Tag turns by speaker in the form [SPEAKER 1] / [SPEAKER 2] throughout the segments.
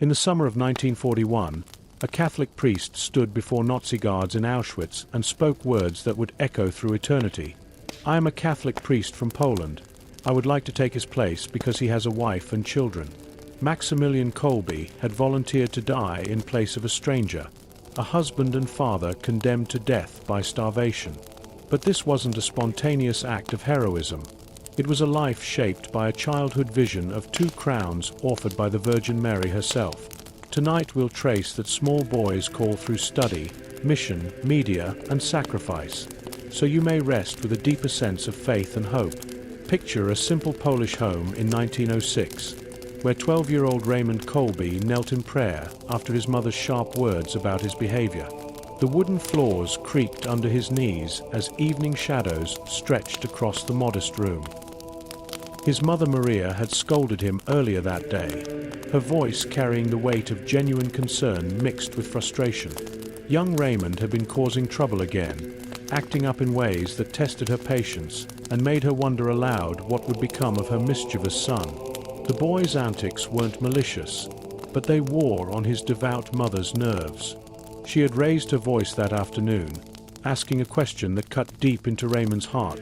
[SPEAKER 1] In the summer of 1941, a Catholic priest stood before Nazi guards in Auschwitz and spoke words that would echo through eternity. "I am a Catholic priest from Poland. I would like to take his place because he has a wife and children." Maximilian Kolbe had volunteered to die in place of a stranger, a husband and father condemned to death by starvation. But this wasn't a spontaneous act of heroism. It was a life shaped by a childhood vision of 2 crowns offered by the Virgin Mary herself. Tonight we'll trace that small boys call through study, mission, media, and sacrifice, so you may rest with a deeper sense of faith and hope. Picture a simple Polish home in 1906, where 12-year-old Raymond Kolbe knelt in prayer after his mother's sharp words about his behavior. The wooden floors creaked under his knees as evening shadows stretched across the modest room. His mother Maria had scolded him earlier that day, her voice carrying the weight of genuine concern mixed with frustration. Young Raymond had been causing trouble again, acting up in ways that tested her patience and made her wonder aloud what would become of her mischievous son. The boy's antics weren't malicious, but they wore on his devout mother's nerves. She had raised her voice that afternoon, asking a question that cut deep into Raymond's heart.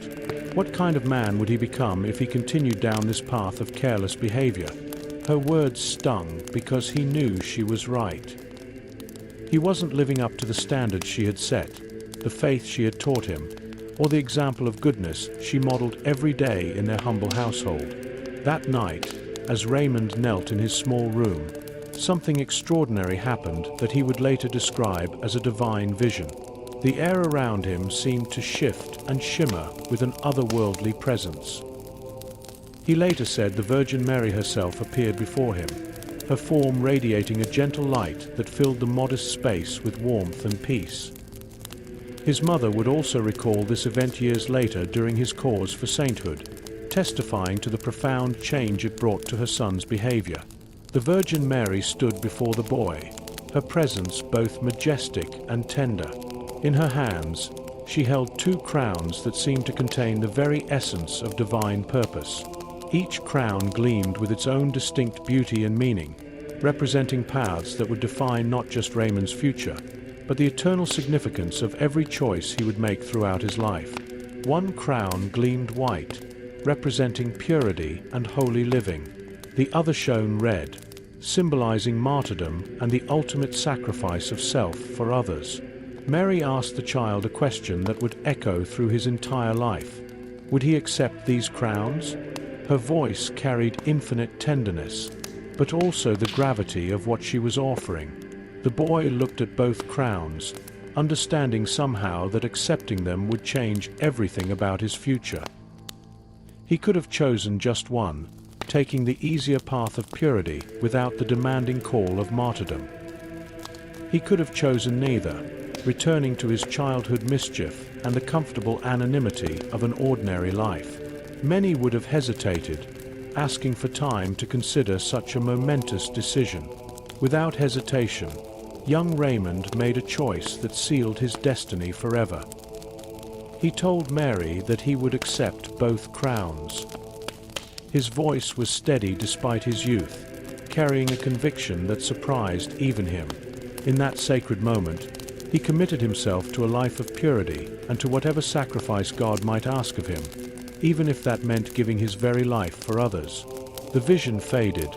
[SPEAKER 1] What kind of man would he become if he continued down this path of careless behavior? Her words stung because he knew she was right. He wasn't living up to the standards she had set, the faith she had taught him, or the example of goodness she modeled every day in their humble household. That night, as Raymond knelt in his small room, something extraordinary happened that he would later describe as a divine vision. The air around him seemed to shift and shimmer with an otherworldly presence. He later said the Virgin Mary herself appeared before him, her form radiating a gentle light that filled the modest space with warmth and peace. His mother would also recall this event years later during his cause for sainthood, testifying to the profound change it brought to her son's behavior. The Virgin Mary stood before the boy, her presence both majestic and tender. In her hands, she held 2 crowns that seemed to contain the very essence of divine purpose. Each crown gleamed with its own distinct beauty and meaning, representing paths that would define not just Raymond's future, but the eternal significance of every choice he would make throughout his life. One crown gleamed white, representing purity and holy living. The other shone red, symbolizing martyrdom and the ultimate sacrifice of self for others. Mary asked the child a question that would echo through his entire life. Would he accept these crowns? Her voice carried infinite tenderness, but also the gravity of what she was offering. The boy looked at both crowns, understanding somehow that accepting them would change everything about his future. He could have chosen just one, taking the easier path of purity without the demanding call of martyrdom. He could have chosen neither, returning to his childhood mischief and the comfortable anonymity of an ordinary life. Many would have hesitated, asking for time to consider such a momentous decision. Without hesitation, young Raymond made a choice that sealed his destiny forever. He told Mary that he would accept both crowns. His voice was steady despite his youth, carrying a conviction that surprised even him. In that sacred moment, he committed himself to a life of purity and to whatever sacrifice God might ask of him, even if that meant giving his very life for others. The vision faded,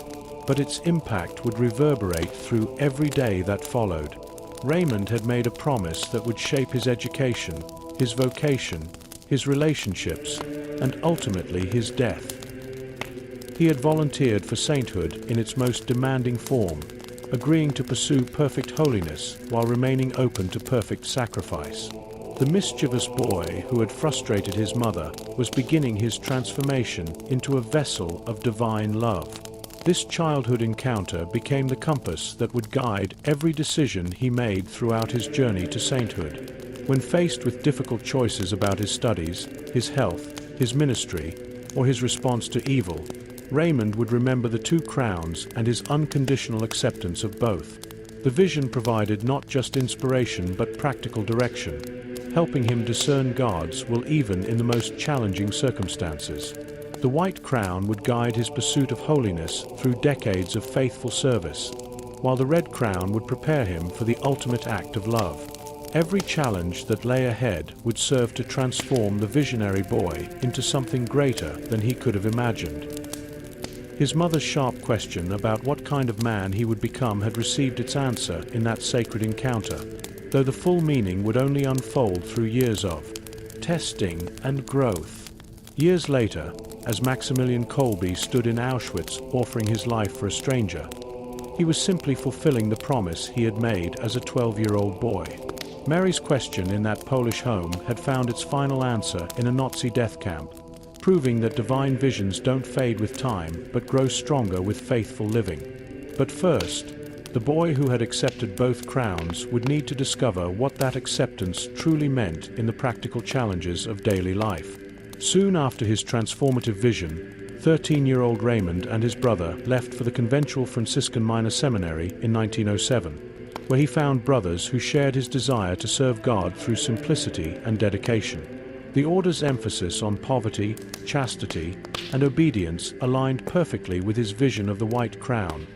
[SPEAKER 1] but its impact would reverberate through every day that followed. Raymond had made a promise that would shape his education, his vocation, his relationships, and ultimately his death. He had volunteered for sainthood in its most demanding form, agreeing to pursue perfect holiness while remaining open to perfect sacrifice. The mischievous boy who had frustrated his mother was beginning his transformation into a vessel of divine love. This childhood encounter became the compass that would guide every decision he made throughout his journey to sainthood. When faced with difficult choices about his studies, his health, his ministry, or his response to evil, Raymond would remember the 2 crowns and his unconditional acceptance of both. The vision provided not just inspiration but practical direction, helping him discern God's will even in the most challenging circumstances. The white crown would guide his pursuit of holiness through decades of faithful service, while the Red Crown would prepare him for the ultimate act of love. Every challenge that lay ahead would serve to transform the visionary boy into something greater than he could have imagined. His mother's sharp question about what kind of man he would become had received its answer in that sacred encounter, though the full meaning would only unfold through years of testing and growth. Years later, as Maximilian Kolbe stood in Auschwitz offering his life for a stranger, he was simply fulfilling the promise he had made as a 12-year-old boy. Mary's question in that Polish home had found its final answer in a Nazi death camp, proving that divine visions don't fade with time but grow stronger with faithful living. But first, the boy who had accepted both crowns would need to discover what that acceptance truly meant in the practical challenges of daily life. Soon after his transformative vision, 13-year-old Raymond and his brother left for the conventual Franciscan minor seminary in 1907, where he found brothers who shared his desire to serve God through simplicity and dedication. The order's emphasis on poverty, chastity, and obedience aligned perfectly with his vision of the White Crown,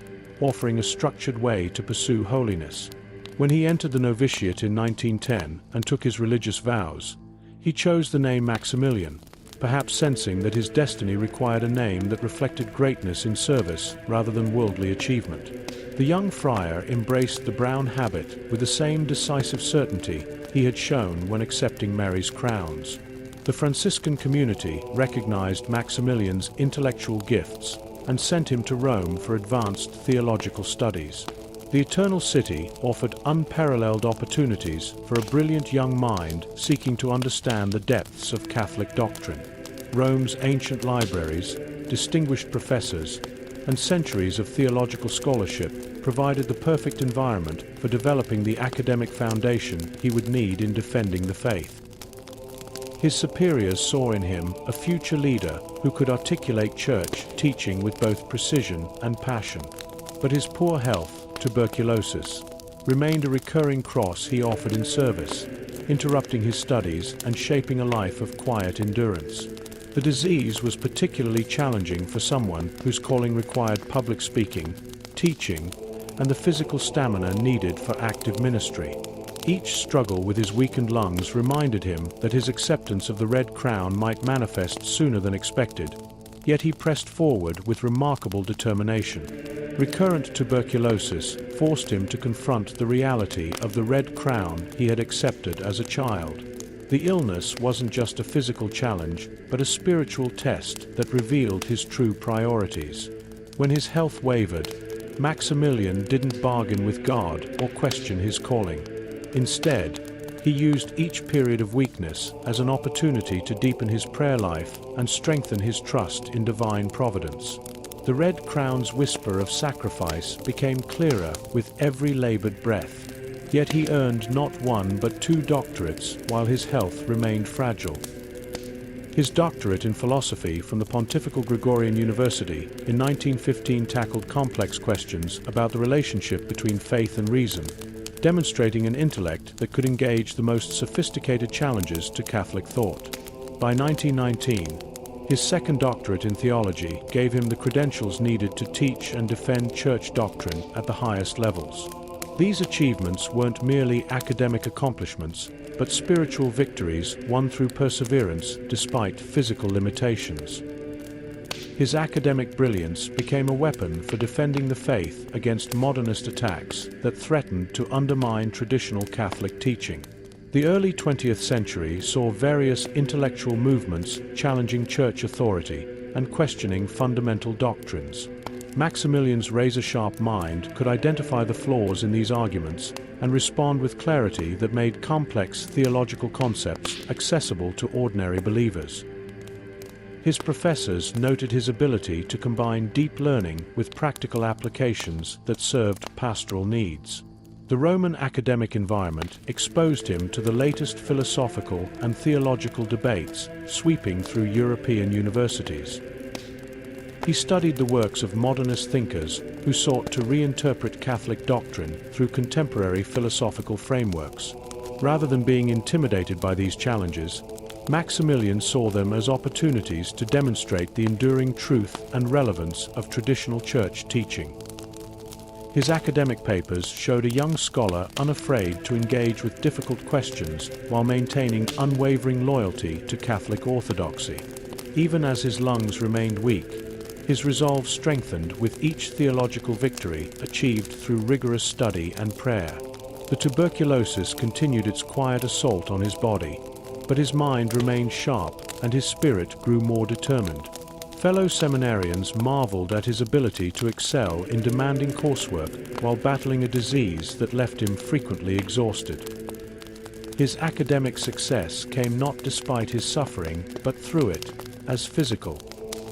[SPEAKER 1] offering a structured way to pursue holiness. When he entered the novitiate in 1910 and took his religious vows, he chose the name Maximilian, perhaps sensing that his destiny required a name that reflected greatness in service rather than worldly achievement. The young friar embraced the brown habit with the same decisive certainty he had shown when accepting Mary's crowns. The Franciscan community recognized Maximilian's intellectual gifts and sent him to Rome for advanced theological studies. The Eternal City offered unparalleled opportunities for a brilliant young mind seeking to understand the depths of Catholic doctrine. Rome's ancient libraries, distinguished professors, and centuries of theological scholarship provided the perfect environment for developing the academic foundation he would need in defending the faith. His superiors saw in him a future leader who could articulate church teaching with both precision and passion. But his poor health, tuberculosis, remained a recurring cross he offered in service, interrupting his studies and shaping a life of quiet endurance. The disease was particularly challenging for someone whose calling required public speaking, teaching, and the physical stamina needed for active ministry. Each struggle with his weakened lungs reminded him that his acceptance of the Red Crown might manifest sooner than expected, yet he pressed forward with remarkable determination. Recurrent tuberculosis forced him to confront the reality of the Red Crown he had accepted as a child. The illness wasn't just a physical challenge, but a spiritual test that revealed his true priorities. When his health wavered, Maximilian didn't bargain with God or question his calling. Instead, he used each period of weakness as an opportunity to deepen his prayer life and strengthen his trust in divine providence. The Red Crown's whisper of sacrifice became clearer with every labored breath. Yet he earned not one but 2 doctorates while his health remained fragile. His doctorate in philosophy from the Pontifical Gregorian University in 1915 tackled complex questions about the relationship between faith and reason, demonstrating an intellect that could engage the most sophisticated challenges to Catholic thought. By 1919, his second doctorate in theology gave him the credentials needed to teach and defend church doctrine at the highest levels. These achievements weren't merely academic accomplishments, but spiritual victories won through perseverance despite physical limitations. His academic brilliance became a weapon for defending the faith against modernist attacks that threatened to undermine traditional Catholic teaching. The early 20th century saw various intellectual movements challenging church authority and questioning fundamental doctrines. Maximilian's razor-sharp mind could identify the flaws in these arguments and respond with clarity that made complex theological concepts accessible to ordinary believers. His professors noted his ability to combine deep learning with practical applications that served pastoral needs. The Roman academic environment exposed him to the latest philosophical and theological debates sweeping through European universities. He studied the works of modernist thinkers who sought to reinterpret Catholic doctrine through contemporary philosophical frameworks. Rather than being intimidated by these challenges, Maximilian saw them as opportunities to demonstrate the enduring truth and relevance of traditional church teaching. His academic papers showed a young scholar unafraid to engage with difficult questions while maintaining unwavering loyalty to Catholic orthodoxy. Even as his lungs remained weak, his resolve strengthened with each theological victory achieved through rigorous study and prayer. The tuberculosis continued its quiet assault on his body, but his mind remained sharp and his spirit grew more determined. Fellow seminarians marveled at his ability to excel in demanding coursework while battling a disease that left him frequently exhausted. His academic success came not despite his suffering, but through it, as physical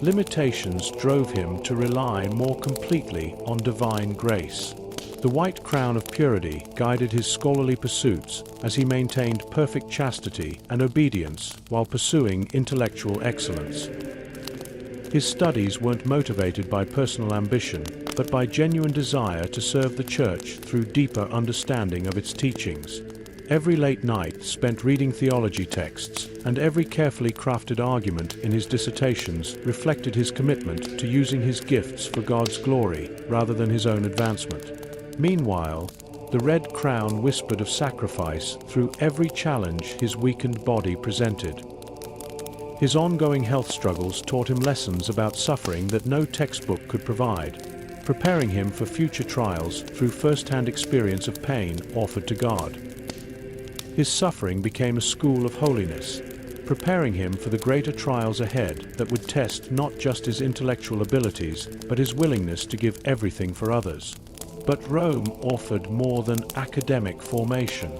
[SPEAKER 1] limitations drove him to rely more completely on divine grace. The white crown of purity guided his scholarly pursuits as he maintained perfect chastity and obedience while pursuing intellectual excellence. His studies weren't motivated by personal ambition, but by genuine desire to serve the Church through deeper understanding of its teachings. Every late night spent reading theology texts, and every carefully crafted argument in his dissertations reflected his commitment to using his gifts for God's glory rather than his own advancement. Meanwhile, the Red Crown whispered of sacrifice through every challenge his weakened body presented. His ongoing health struggles taught him lessons about suffering that no textbook could provide, preparing him for future trials through first-hand experience of pain offered to God. His suffering became a school of holiness, preparing him for the greater trials ahead that would test not just his intellectual abilities, but his willingness to give everything for others. But Rome offered more than academic formation.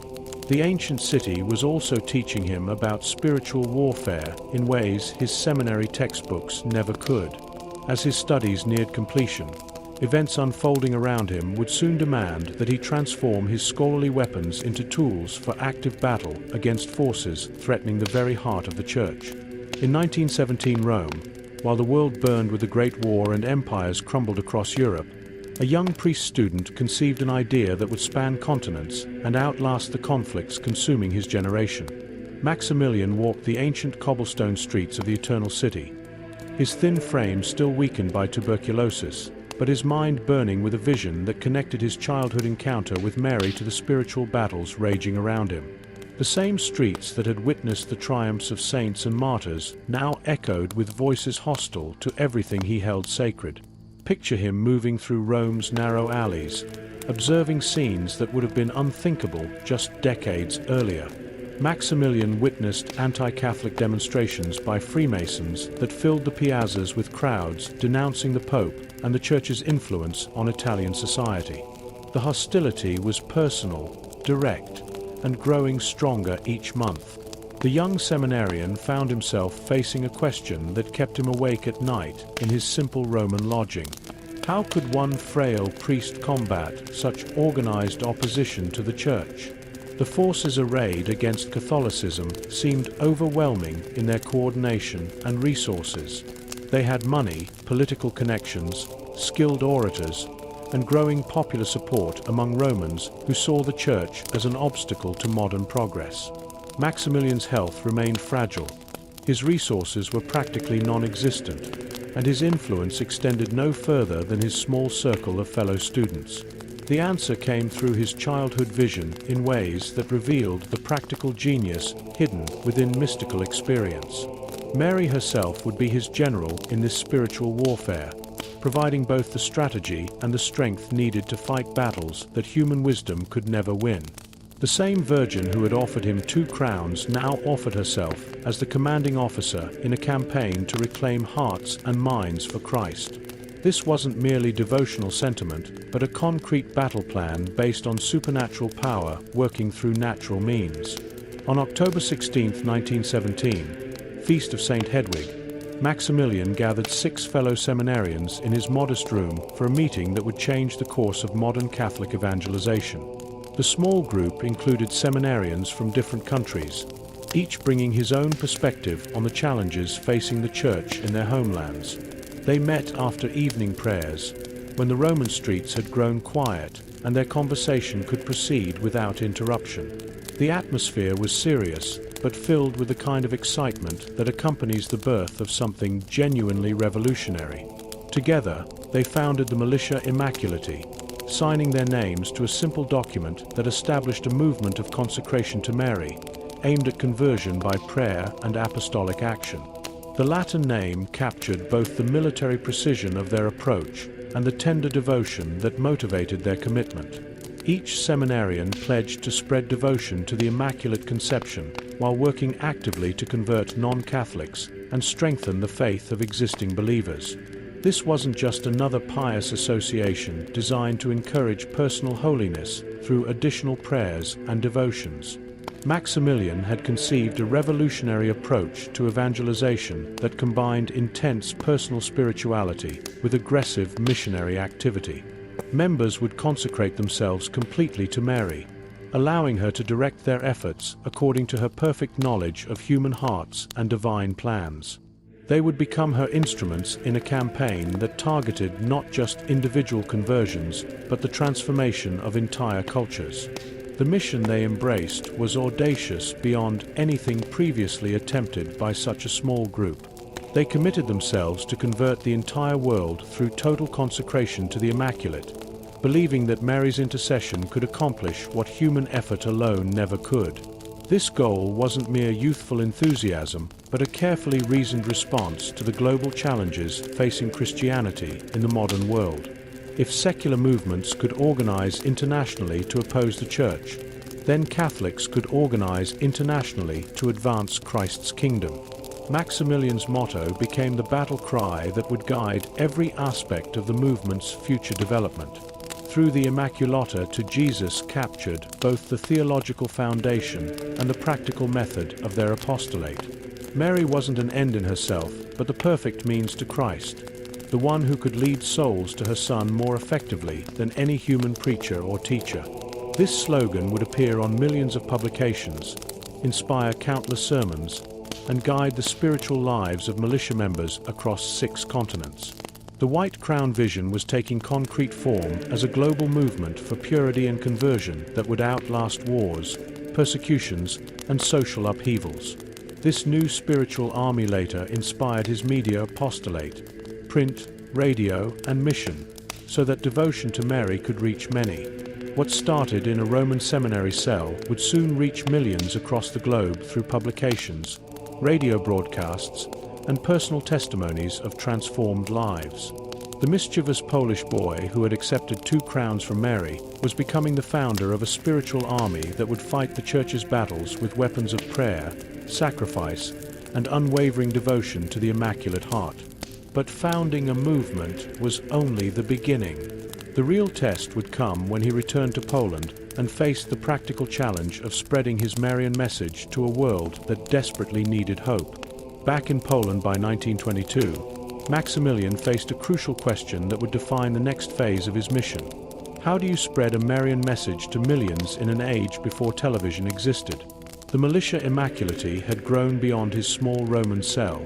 [SPEAKER 1] The ancient city was also teaching him about spiritual warfare in ways his seminary textbooks never could. As his studies neared completion, events unfolding around him would soon demand that he transform his scholarly weapons into tools for active battle against forces threatening the very heart of the Church. In 1917 Rome, while the world burned with the Great War and empires crumbled across Europe, a young priest-student conceived an idea that would span continents and outlast the conflicts consuming his generation. Maximilian walked the ancient cobblestone streets of the Eternal City, his thin frame still weakened by tuberculosis, but his mind burning with a vision that connected his childhood encounter with Mary to the spiritual battles raging around him. The same streets that had witnessed the triumphs of saints and martyrs now echoed with voices hostile to everything he held sacred. Picture him moving through Rome's narrow alleys, observing scenes that would have been unthinkable just decades earlier. Maximilian witnessed anti-Catholic demonstrations by Freemasons that filled the piazzas with crowds denouncing the Pope and the Church's influence on Italian society. The hostility was personal, direct, and growing stronger each month. The young seminarian found himself facing a question that kept him awake at night in his simple Roman lodging. How could one frail priest combat such organized opposition to the Church? The forces arrayed against Catholicism seemed overwhelming in their coordination and resources. They had money, political connections, skilled orators, and growing popular support among Romans who saw the Church as an obstacle to modern progress. Maximilian's health remained fragile. His resources were practically non-existent, and his influence extended no further than his small circle of fellow students. The answer came through his childhood vision in ways that revealed the practical genius hidden within mystical experience. Mary herself would be his general in this spiritual warfare, providing both the strategy and the strength needed to fight battles that human wisdom could never win. The same Virgin who had offered him 2 crowns now offered herself as the commanding officer in a campaign to reclaim hearts and minds for Christ. This wasn't merely devotional sentiment, but a concrete battle plan based on supernatural power working through natural means. On October 16, 1917, Feast of St. Hedwig, Maximilian gathered 6 fellow seminarians in his modest room for a meeting that would change the course of modern Catholic evangelization. The small group included seminarians from different countries, each bringing his own perspective on the challenges facing the Church in their homelands. They met after evening prayers, when the Roman streets had grown quiet and their conversation could proceed without interruption. The atmosphere was serious, but filled with the kind of excitement that accompanies the birth of something genuinely revolutionary. Together, they founded the Militia Immaculata, signing their names to a simple document that established a movement of consecration to Mary, aimed at conversion by prayer and apostolic action. The Latin name captured both the military precision of their approach and the tender devotion that motivated their commitment. Each seminarian pledged to spread devotion to the Immaculate Conception while working actively to convert non-Catholics and strengthen the faith of existing believers. This wasn't just another pious association designed to encourage personal holiness through additional prayers and devotions. Maximilian had conceived a revolutionary approach to evangelization that combined intense personal spirituality with aggressive missionary activity. Members would consecrate themselves completely to Mary, allowing her to direct their efforts according to her perfect knowledge of human hearts and divine plans. They would become her instruments in a campaign that targeted not just individual conversions, but the transformation of entire cultures. The mission they embraced was audacious beyond anything previously attempted by such a small group. They committed themselves to convert the entire world through total consecration to the Immaculate, believing that Mary's intercession could accomplish what human effort alone never could. This goal wasn't mere youthful enthusiasm, but a carefully reasoned response to the global challenges facing Christianity in the modern world. If secular movements could organize internationally to oppose the Church, then Catholics could organize internationally to advance Christ's kingdom. Maximilian's motto became the battle cry that would guide every aspect of the movement's future development. Through the Immaculata to Jesus captured both the theological foundation and the practical method of their apostolate. Mary wasn't an end in herself, but the perfect means to Christ, the one who could lead souls to her Son more effectively than any human preacher or teacher. This slogan would appear on millions of publications, inspire countless sermons, and guide the spiritual lives of militia members across 6 continents. The White Crown vision was taking concrete form as a global movement for purity and conversion that would outlast wars, persecutions, and social upheavals. This new spiritual army later inspired his media apostolate, print, radio, and mission, so that devotion to Mary could reach many. What started in a Roman seminary cell would soon reach millions across the globe through publications, radio broadcasts, and personal testimonies of transformed lives. The mischievous Polish boy who had accepted 2 crowns from Mary was becoming the founder of a spiritual army that would fight the Church's battles with weapons of prayer, sacrifice, and unwavering devotion to the Immaculate Heart. But founding a movement was only the beginning. The real test would come when he returned to Poland and faced the practical challenge of spreading his Marian message to a world that desperately needed hope. Back in Poland by 1922, Maximilian faced a crucial question that would define the next phase of his mission. How do you spread a Marian message to millions in an age before television existed? The Militia Immaculata had grown beyond his small Roman cell,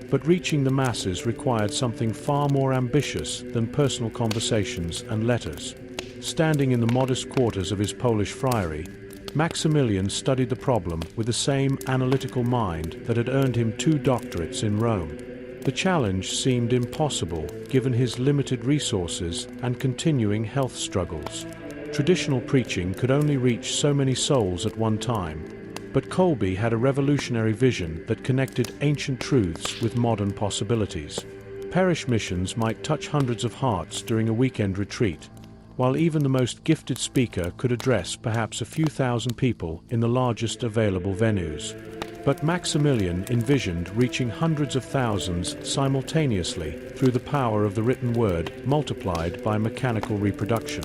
[SPEAKER 1] but reaching the masses required something far more ambitious than personal conversations and letters. Standing in the modest quarters of his Polish friary, Maximilian studied the problem with the same analytical mind that had earned him 2 doctorates in Rome. The challenge seemed impossible given his limited resources and continuing health struggles. Traditional preaching could only reach so many souls at one time, but Kolbe had a revolutionary vision that connected ancient truths with modern possibilities. Parish missions might touch hundreds of hearts during a weekend retreat, while even the most gifted speaker could address perhaps a few thousand people in the largest available venues. But Maximilian envisioned reaching hundreds of thousands simultaneously through the power of the written word multiplied by mechanical reproduction.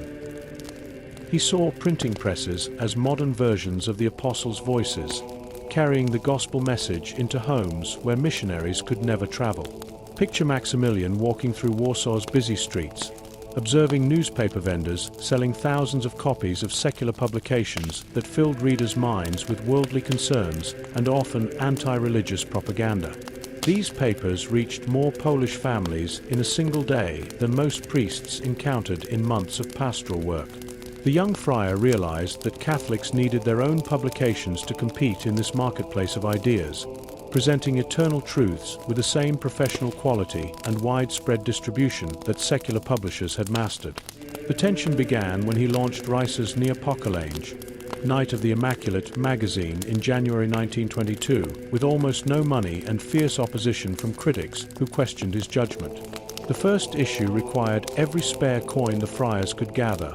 [SPEAKER 1] He saw printing presses as modern versions of the apostles' voices, carrying the gospel message into homes where missionaries could never travel. Picture Maximilian walking through Warsaw's busy streets, observing newspaper vendors selling thousands of copies of secular publications that filled readers' minds with worldly concerns and often anti-religious propaganda. These papers reached more Polish families in a single day than most priests encountered in months of pastoral work. The young friar realized that Catholics needed their own publications to compete in this marketplace of ideas, presenting eternal truths with the same professional quality and widespread distribution that secular publishers had mastered. The tension began when he launched Rice's Neapocalange, Night of the Immaculate magazine in January 1922, with almost no money and fierce opposition from critics who questioned his judgment. The first issue required every spare coin the friars could gather,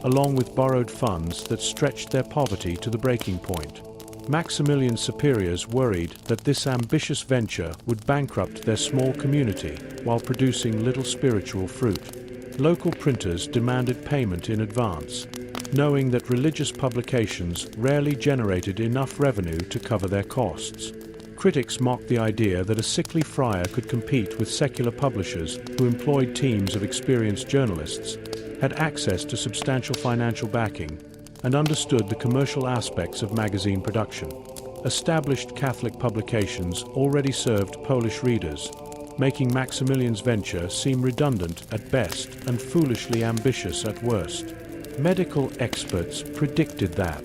[SPEAKER 1] along with borrowed funds that stretched their poverty to the breaking point. Maximilian's superiors worried that this ambitious venture would bankrupt their small community while producing little spiritual fruit. Local printers demanded payment in advance, knowing that religious publications rarely generated enough revenue to cover their costs. Critics mocked the idea that a sickly friar could compete with secular publishers who employed teams of experienced journalists, had access to substantial financial backing, and understood the commercial aspects of magazine production. Established Catholic publications already served Polish readers, making Maximilian's venture seem redundant at best and foolishly ambitious at worst. Medical experts predicted that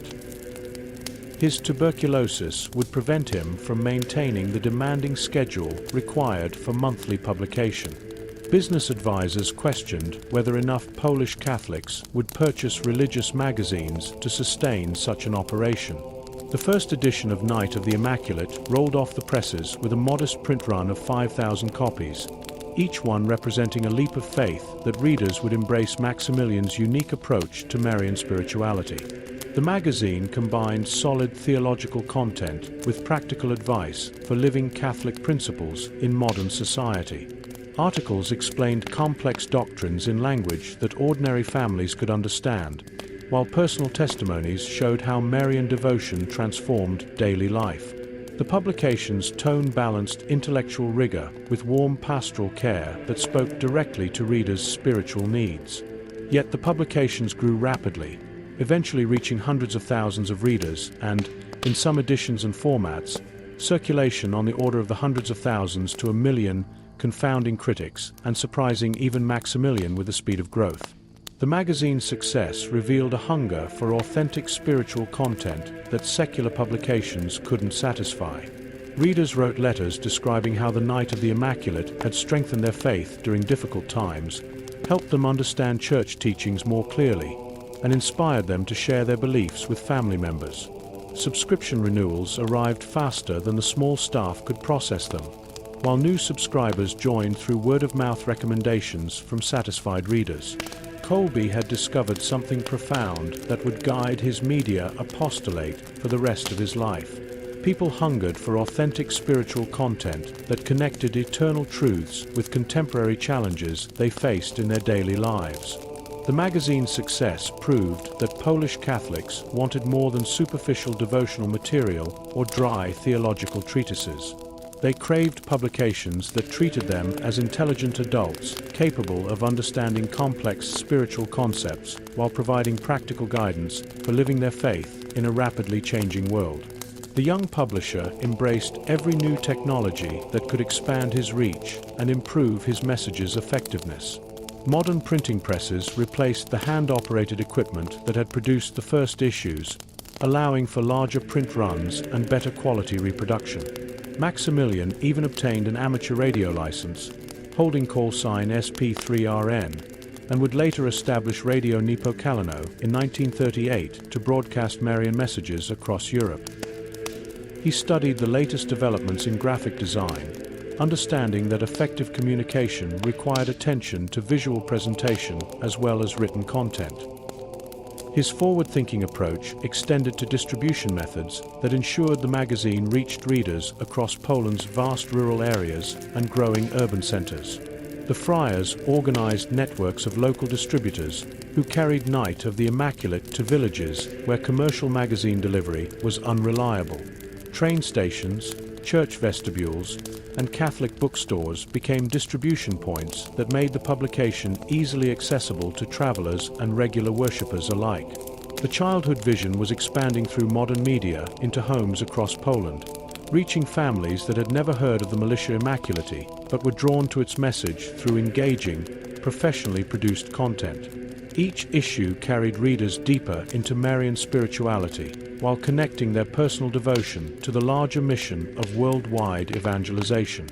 [SPEAKER 1] his tuberculosis would prevent him from maintaining the demanding schedule required for monthly publication. Business advisors questioned whether enough Polish Catholics would purchase religious magazines to sustain such an operation. The first edition of Night of the Immaculate rolled off the presses with a modest print run of 5,000 copies, each one representing a leap of faith that readers would embrace Maximilian's unique approach to Marian spirituality. The magazine combined solid theological content with practical advice for living Catholic principles in modern society. Articles explained complex doctrines in language that ordinary families could understand, while personal testimonies showed how Marian devotion transformed daily life. The publication's tone balanced intellectual rigor with warm pastoral care that spoke directly to readers' spiritual needs. Yet the publications grew rapidly, eventually reaching hundreds of thousands of readers and, in some editions and formats, circulation on the order of the hundreds of thousands to 1 million, confounding critics and surprising even Maximilian with the speed of growth. The magazine's success revealed a hunger for authentic spiritual content that secular publications couldn't satisfy. Readers wrote letters describing how the Night of the Immaculate had strengthened their faith during difficult times, helped them understand church teachings more clearly, and inspired them to share their beliefs with family members. Subscription renewals arrived faster than the small staff could process them, while new subscribers joined through word-of-mouth recommendations from satisfied readers. Kolbe had discovered something profound that would guide his media apostolate for the rest of his life. People hungered for authentic spiritual content that connected eternal truths with contemporary challenges they faced in their daily lives. The magazine's success proved that Polish Catholics wanted more than superficial devotional material or dry theological treatises. They craved publications that treated them as intelligent adults capable of understanding complex spiritual concepts while providing practical guidance for living their faith in a rapidly changing world. The young publisher embraced every new technology that could expand his reach and improve his message's effectiveness. Modern printing presses replaced the hand-operated equipment that had produced the first issues, allowing for larger print runs and better quality reproduction. Maximilian even obtained an amateur radio license, holding call sign SP3RN, and would later establish Radio Niepokalano in 1938 to broadcast Marian messages across Europe. He studied the latest developments in graphic design, understanding that effective communication required attention to visual presentation as well as written content. His forward-thinking approach extended to distribution methods that ensured the magazine reached readers across Poland's vast rural areas and growing urban centers. The friars organized networks of local distributors who carried Night of the Immaculate to villages where commercial magazine delivery was unreliable. Train stations, church vestibules, and Catholic bookstores became distribution points that made the publication easily accessible to travelers and regular worshippers alike. The childhood vision was expanding through modern media into homes across Poland, reaching families that had never heard of the Militia Immaculata but were drawn to its message through engaging, professionally produced content. Each issue carried readers deeper into Marian spirituality, while connecting their personal devotion to the larger mission of worldwide evangelization.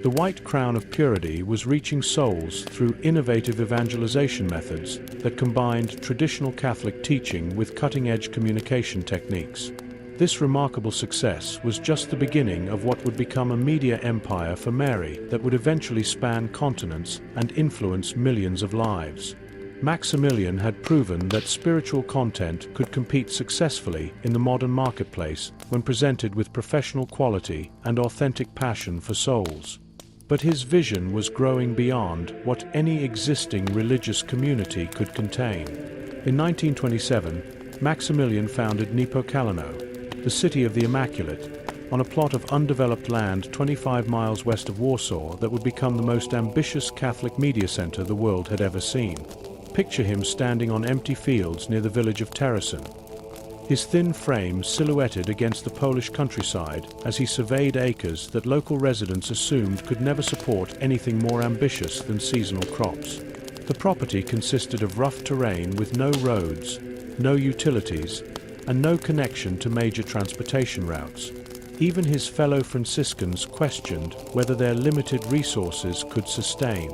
[SPEAKER 1] The White Crown of Purity was reaching souls through innovative evangelization methods that combined traditional Catholic teaching with cutting-edge communication techniques. This remarkable success was just the beginning of what would become a media empire for Mary that would eventually span continents and influence millions of lives. Maximilian had proven that spiritual content could compete successfully in the modern marketplace when presented with professional quality and authentic passion for souls. But his vision was growing beyond what any existing religious community could contain. In 1927, Maximilian founded Nepokalano, the city of the Immaculate, on a plot of undeveloped land 25 miles west of Warsaw that would become the most ambitious Catholic media center the world had ever seen. Picture him standing on empty fields near the village of Terracin, his thin frame silhouetted against the Polish countryside as he surveyed acres that local residents assumed could never support anything more ambitious than seasonal crops. The property consisted of rough terrain with no roads, no utilities, and no connection to major transportation routes. Even his fellow Franciscans questioned whether their limited resources could sustain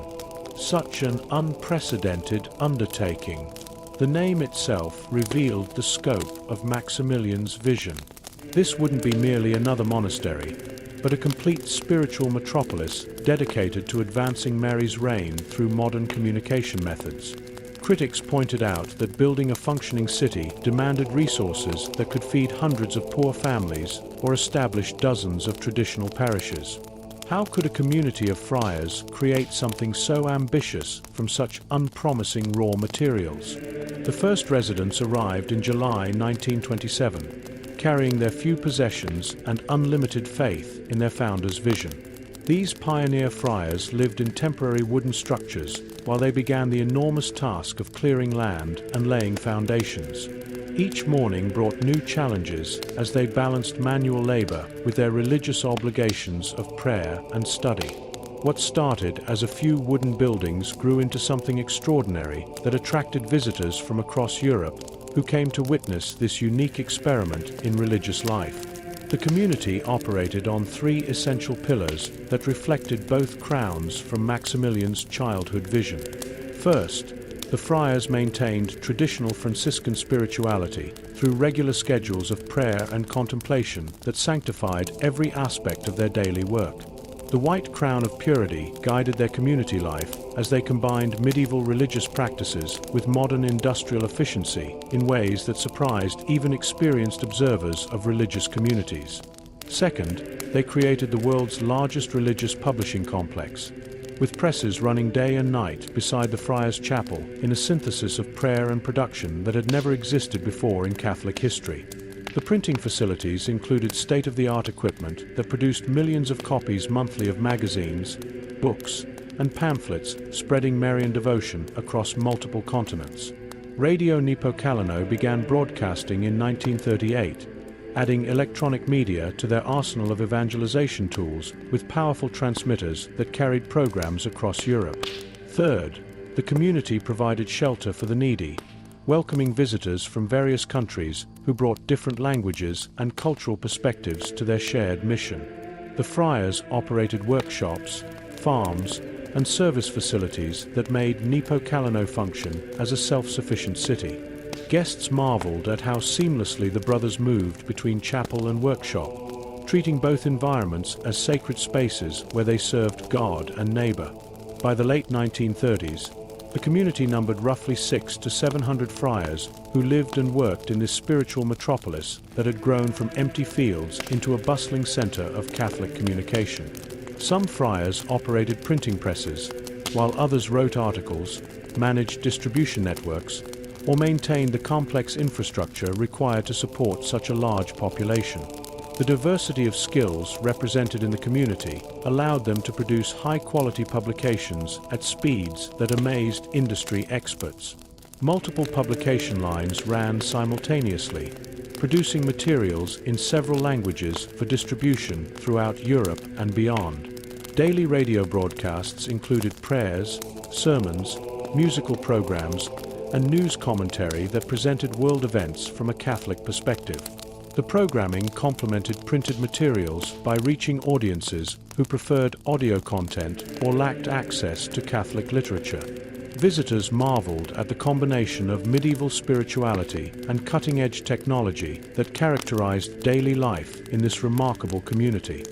[SPEAKER 1] such an unprecedented undertaking. The name itself revealed the scope of Maximilian's vision. This wouldn't be merely another monastery, but a complete spiritual metropolis dedicated to advancing Mary's reign through modern communication methods. Critics pointed out that building a functioning city demanded resources that could feed hundreds of poor families or establish dozens of traditional parishes. How could a community of friars create something so ambitious from such unpromising raw materials? The first residents arrived in July 1927, carrying their few possessions and unlimited faith in their founder's vision. These pioneer friars lived in temporary wooden structures while they began the enormous task of clearing land and laying foundations. Each morning brought new challenges as they balanced manual labor with their religious obligations of prayer and study. What started as a few wooden buildings grew into something extraordinary that attracted visitors from across Europe who came to witness this unique experiment in religious life. The community operated on three essential pillars that reflected both crowns from Maximilian's childhood vision. First, the friars maintained traditional Franciscan spirituality through regular schedules of prayer and contemplation that sanctified every aspect of their daily work. The White Crown of Purity guided their community life as they combined medieval religious practices with modern industrial efficiency in ways that surprised even experienced observers of religious communities. Second, they created the world's largest religious publishing complex, with presses running day and night beside the Friars' Chapel in a synthesis of prayer and production that had never existed before in Catholic history. The printing facilities included state-of-the-art equipment that produced millions of copies monthly of magazines, books, and pamphlets spreading Marian devotion across multiple continents. Radio Nepokalano began broadcasting in 1938, adding electronic media to their arsenal of evangelization tools with powerful transmitters that carried programs across Europe. Third, the community provided shelter for the needy, welcoming visitors from various countries who brought different languages and cultural perspectives to their shared mission. The friars operated workshops, farms, and service facilities that made Nepokalano function as a self-sufficient city. Guests marveled at how seamlessly the brothers moved between chapel and workshop, treating both environments as sacred spaces where they served God and neighbor. By the late 1930s, the community numbered roughly 600 to 700 friars who lived and worked in this spiritual metropolis that had grown from empty fields into a bustling center of Catholic communication. Some friars operated printing presses, while others wrote articles, managed distribution networks, or maintained the complex infrastructure required to support such a large population. The diversity of skills represented in the community allowed them to produce high-quality publications at speeds that amazed industry experts. Multiple publication lines ran simultaneously, producing materials in several languages for distribution throughout Europe and beyond. Daily radio broadcasts included prayers, sermons, musical programs, and news commentary that presented world events from a Catholic perspective. The programming complemented printed materials by reaching audiences who preferred audio content or lacked access to Catholic literature. Visitors marveled at the combination of medieval spirituality and cutting-edge technology that characterized daily life in this remarkable community.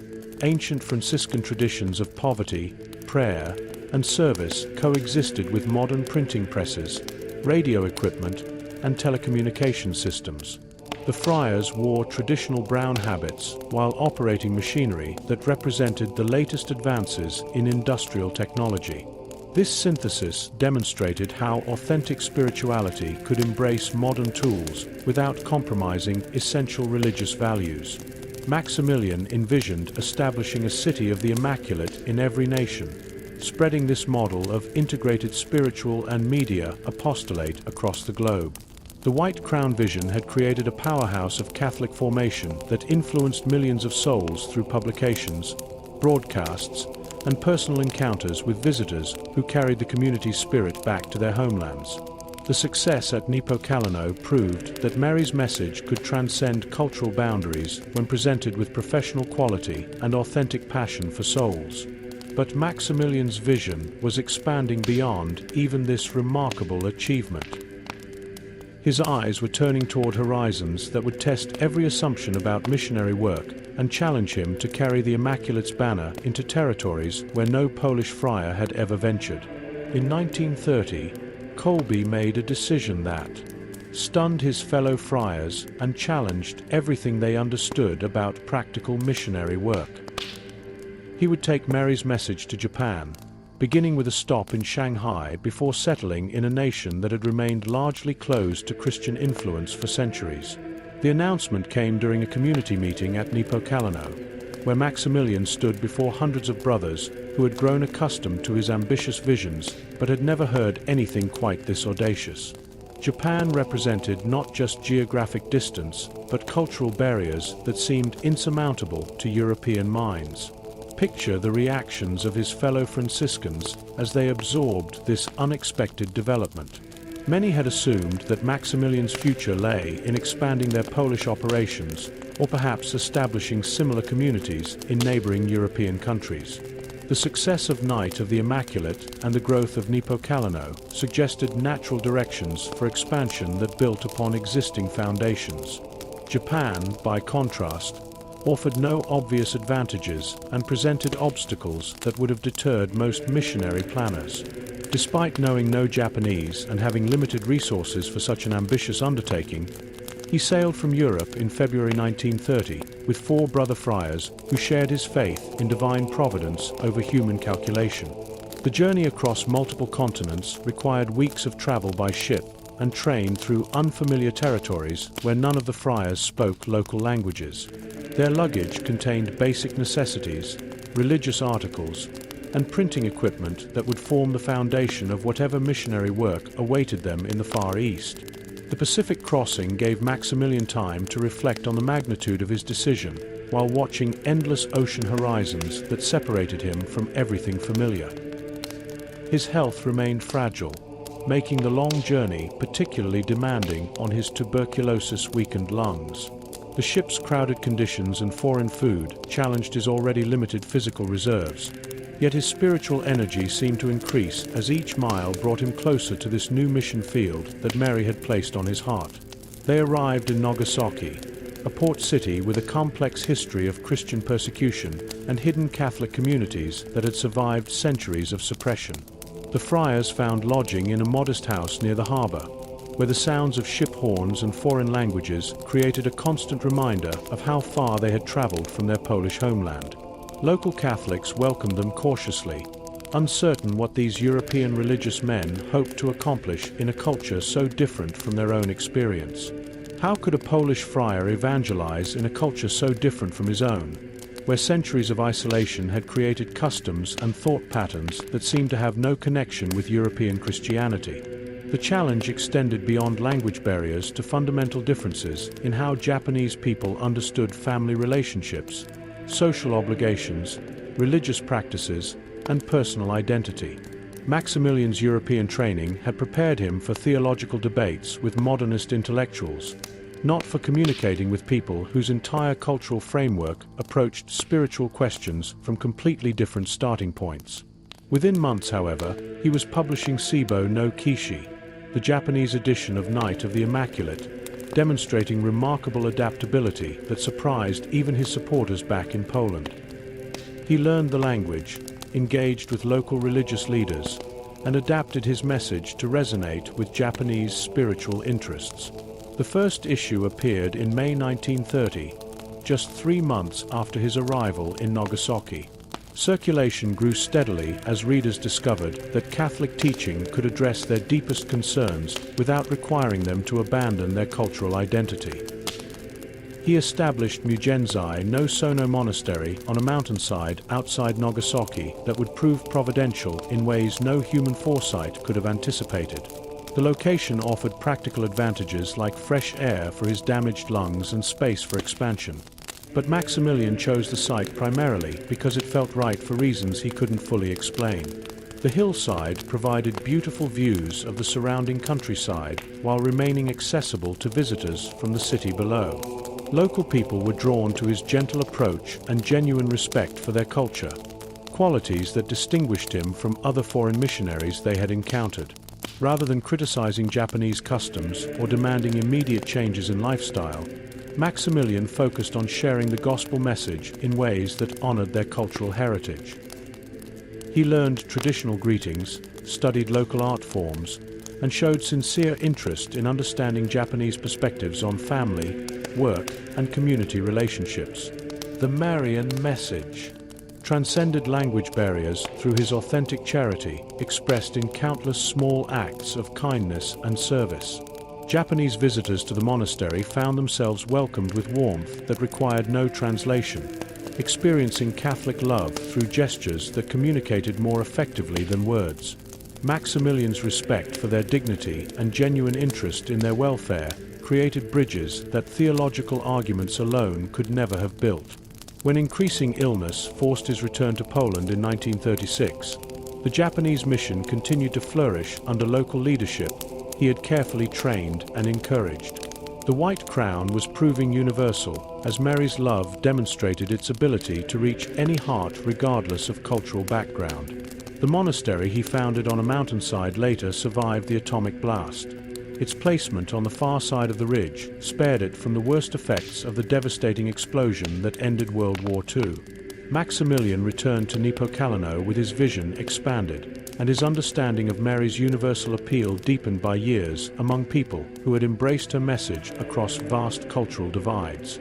[SPEAKER 1] Ancient Franciscan traditions of poverty, prayer, and service coexisted with modern printing presses, radio equipment, and telecommunication systems. The friars wore traditional brown habits while operating machinery that represented the latest advances in industrial technology. This synthesis demonstrated how authentic spirituality could embrace modern tools without compromising essential religious values. Maximilian envisioned establishing a city of the Immaculate in every nation, spreading this model of integrated spiritual and media apostolate across the globe. The White Crown vision had created a powerhouse of Catholic formation that influenced millions of souls through publications, broadcasts, and personal encounters with visitors who carried the community's spirit back to their homelands. The success at Nepokalano proved that Mary's message could transcend cultural boundaries when presented with professional quality and authentic passion for souls. But Maximilian's vision was expanding beyond even this remarkable achievement. His eyes were turning toward horizons that would test every assumption about missionary work and challenge him to carry the Immaculate's banner into territories where no Polish friar had ever ventured. In 1930, Kolbe made a decision that stunned his fellow friars and challenged everything they understood about practical missionary work. He would take Mary's message to Japan, beginning with a stop in Shanghai before settling in a nation that had remained largely closed to Christian influence for centuries. The announcement came during a community meeting at Nepokalano, where Maximilian stood before hundreds of brothers who had grown accustomed to his ambitious visions but had never heard anything quite this audacious. Japan represented not just geographic distance, but cultural barriers that seemed insurmountable to European minds. Picture the reactions of his fellow Franciscans as they absorbed this unexpected development. Many had assumed that Maximilian's future lay in expanding their Polish operations, or perhaps establishing similar communities in neighboring European countries. The success of Night of the Immaculate and the growth of Nepokalano suggested natural directions for expansion that built upon existing foundations. Japan, by contrast, offered no obvious advantages and presented obstacles that would have deterred most missionary planners. Despite knowing no Japanese and having limited resources for such an ambitious undertaking, he sailed from Europe in February 1930 with 4 brother friars who shared his faith in divine providence over human calculation. The journey across multiple continents required weeks of travel by ship and train through unfamiliar territories where none of the friars spoke local languages. Their luggage contained basic necessities, religious articles, and printing equipment that would form the foundation of whatever missionary work awaited them in the Far East. The Pacific crossing gave Maximilian time to reflect on the magnitude of his decision, while watching endless ocean horizons that separated him from everything familiar. His health remained fragile, making the long journey particularly demanding on his tuberculosis-weakened lungs. The ship's crowded conditions and foreign food challenged his already limited physical reserves, yet his spiritual energy seemed to increase as each mile brought him closer to this new mission field that Mary had placed on his heart. They arrived in Nagasaki, a port city with a complex history of Christian persecution and hidden Catholic communities that had survived centuries of suppression. The friars found lodging in a modest house near the harbor, where the sounds of ship horns and foreign languages created a constant reminder of how far they had traveled from their Polish homeland. Local Catholics welcomed them cautiously, uncertain what these European religious men hoped to accomplish in a culture so different from their own experience. How could a Polish friar evangelize in a culture so different from his own, where centuries of isolation had created customs and thought patterns that seemed to have no connection with European Christianity? The challenge extended beyond language barriers to fundamental differences in how Japanese people understood family relationships, social obligations, religious practices, and personal identity. Maximilian's European training had prepared him for theological debates with modernist intellectuals, not for communicating with people whose entire cultural framework approached spiritual questions from completely different starting points. Within months, however, he was publishing Sibo no Kishi, the Japanese edition of Night of the Immaculate, demonstrating remarkable adaptability that surprised even his supporters back in Poland. He learned the language, engaged with local religious leaders, and adapted his message to resonate with Japanese spiritual interests. The first issue appeared in May 1930, just 3 months after his arrival in Nagasaki. Circulation grew steadily as readers discovered that Catholic teaching could address their deepest concerns without requiring them to abandon their cultural identity. He established Mugenzai no Sono Monastery on a mountainside outside Nagasaki that would prove providential in ways no human foresight could have anticipated. The location offered practical advantages like fresh air for his damaged lungs and space for expansion. But Maximilian chose the site primarily because it felt right for reasons he couldn't fully explain. The hillside provided beautiful views of the surrounding countryside while remaining accessible to visitors from the city below. Local people were drawn to his gentle approach and genuine respect for their culture, qualities that distinguished him from other foreign missionaries they had encountered. Rather than criticizing Japanese customs or demanding immediate changes in lifestyle, Maximilian focused on sharing the gospel message in ways that honored their cultural heritage. He learned traditional greetings, studied local art forms, and showed sincere interest in understanding Japanese perspectives on family, work, and community relationships. The Marian message transcended language barriers through his authentic charity, expressed in countless small acts of kindness and service. Japanese visitors to the monastery found themselves welcomed with warmth that required no translation, experiencing Catholic love through gestures that communicated more effectively than words. Maximilian's respect for their dignity and genuine interest in their welfare created bridges that theological arguments alone could never have built. When increasing illness forced his return to Poland in 1936, the Japanese mission continued to flourish under local leadership he had carefully trained and encouraged. The White Crown was proving universal, as Mary's love demonstrated its ability to reach any heart regardless of cultural background. The monastery he founded on a mountainside later survived the atomic blast. Its placement on the far side of the ridge spared it from the worst effects of the devastating explosion that ended World War II. Maximilian returned to Nepokalino with his vision expanded, and his understanding of Mary's universal appeal deepened by years among people who had embraced her message across vast cultural divides.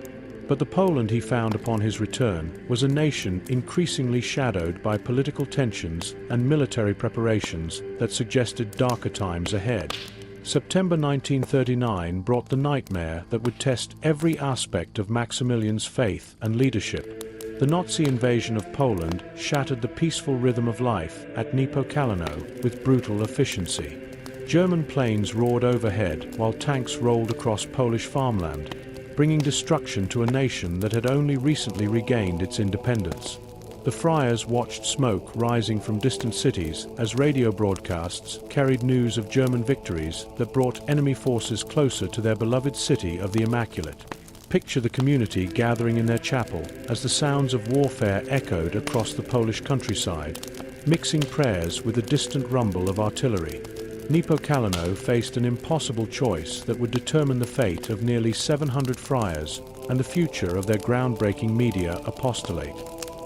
[SPEAKER 1] But the Poland he found upon his return was a nation increasingly shadowed by political tensions and military preparations that suggested darker times ahead. September 1939 brought the nightmare that would test every aspect of Maximilian's faith and leadership. The Nazi invasion of Poland shattered the peaceful rhythm of life at Nepokalino with brutal efficiency. German planes roared overhead while tanks rolled across Polish farmland, bringing destruction to a nation that had only recently regained its independence. The friars watched smoke rising from distant cities as radio broadcasts carried news of German victories that brought enemy forces closer to their beloved city of the Immaculate. Picture the community gathering in their chapel as the sounds of warfare echoed across the Polish countryside, mixing prayers with the distant rumble of artillery. Nepokalino faced an impossible choice that would determine the fate of nearly 700 friars and the future of their groundbreaking media apostolate.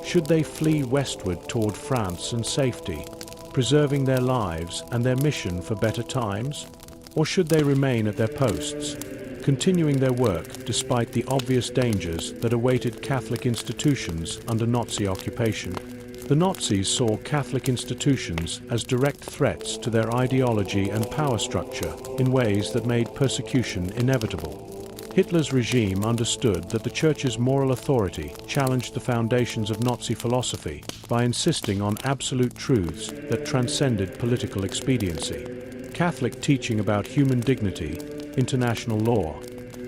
[SPEAKER 1] Should they flee westward toward France and safety, preserving their lives and their mission for better times? Or should they remain at their posts, continuing their work despite the obvious dangers that awaited Catholic institutions under Nazi occupation? The Nazis saw Catholic institutions as direct threats to their ideology and power structure in ways that made persecution inevitable. Hitler's regime understood that the Church's moral authority challenged the foundations of Nazi philosophy by insisting on absolute truths that transcended political expediency. Catholic teaching about human dignity, international law,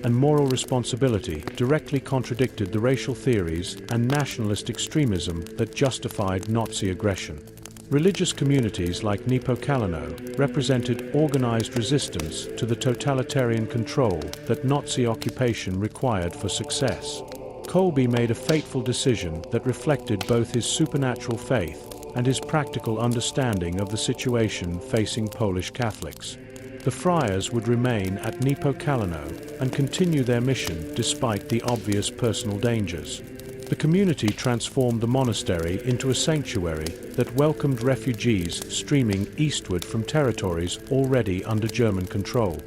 [SPEAKER 1] and moral responsibility directly contradicted the racial theories and nationalist extremism that justified Nazi aggression. Religious communities like Niepokalano represented organized resistance to the totalitarian control that Nazi occupation required for success. Kolbe made a fateful decision that reflected both his supernatural faith and his practical understanding of the situation facing Polish Catholics. The friars would remain at Niepokalano and continue their mission despite the obvious personal dangers. The community transformed the monastery into a sanctuary that welcomed refugees streaming eastward from territories already under German control.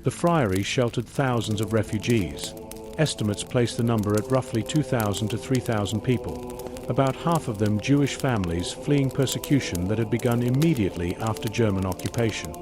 [SPEAKER 1] The friary sheltered thousands of refugees. Estimates place the number at roughly 2,000 to 3,000 people, about half of them Jewish families fleeing persecution that had begun immediately after German occupation.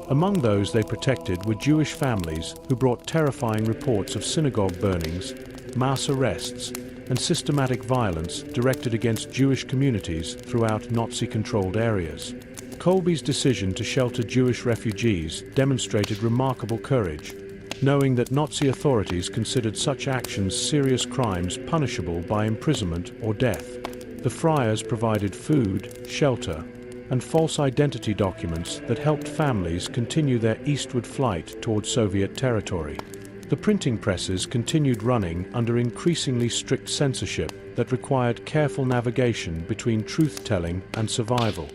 [SPEAKER 1] Among those they protected were Jewish families who brought terrifying reports of synagogue burnings, mass arrests, and systematic violence directed against Jewish communities throughout Nazi-controlled areas. Kolbe's decision to shelter Jewish refugees demonstrated remarkable courage, knowing that Nazi authorities considered such actions serious crimes punishable by imprisonment or death. The friars provided food, shelter, and false identity documents that helped families continue their eastward flight toward Soviet territory. The printing presses continued running under increasingly strict censorship that required careful navigation between truth-telling and survival.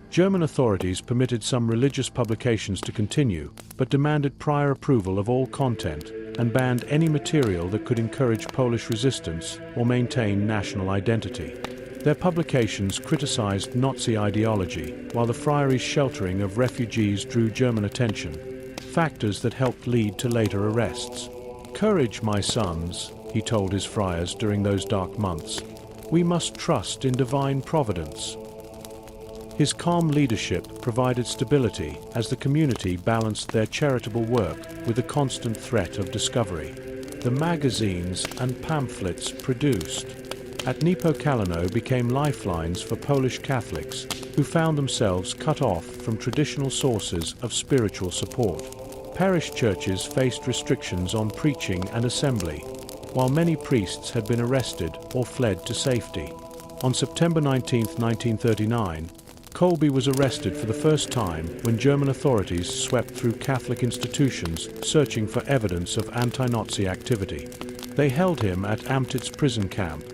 [SPEAKER 1] German authorities permitted some religious publications to continue, but demanded prior approval of all content and banned any material that could encourage Polish resistance or maintain national identity. Their publications criticized Nazi ideology, while the friary's sheltering of refugees drew German attention, factors that helped lead to later arrests. "Courage, my sons," he told his friars during those dark months. "We must trust in divine providence." His calm leadership provided stability as the community balanced their charitable work with the constant threat of discovery. The magazines and pamphlets produced at Niepokalano became lifelines for Polish Catholics who found themselves cut off from traditional sources of spiritual support. Parish churches faced restrictions on preaching and assembly, while many priests had been arrested or fled to safety. On September 19, 1939, Kolbe was arrested for the first time when German authorities swept through Catholic institutions searching for evidence of anti-Nazi activity. They held him at Amtitz prison camp,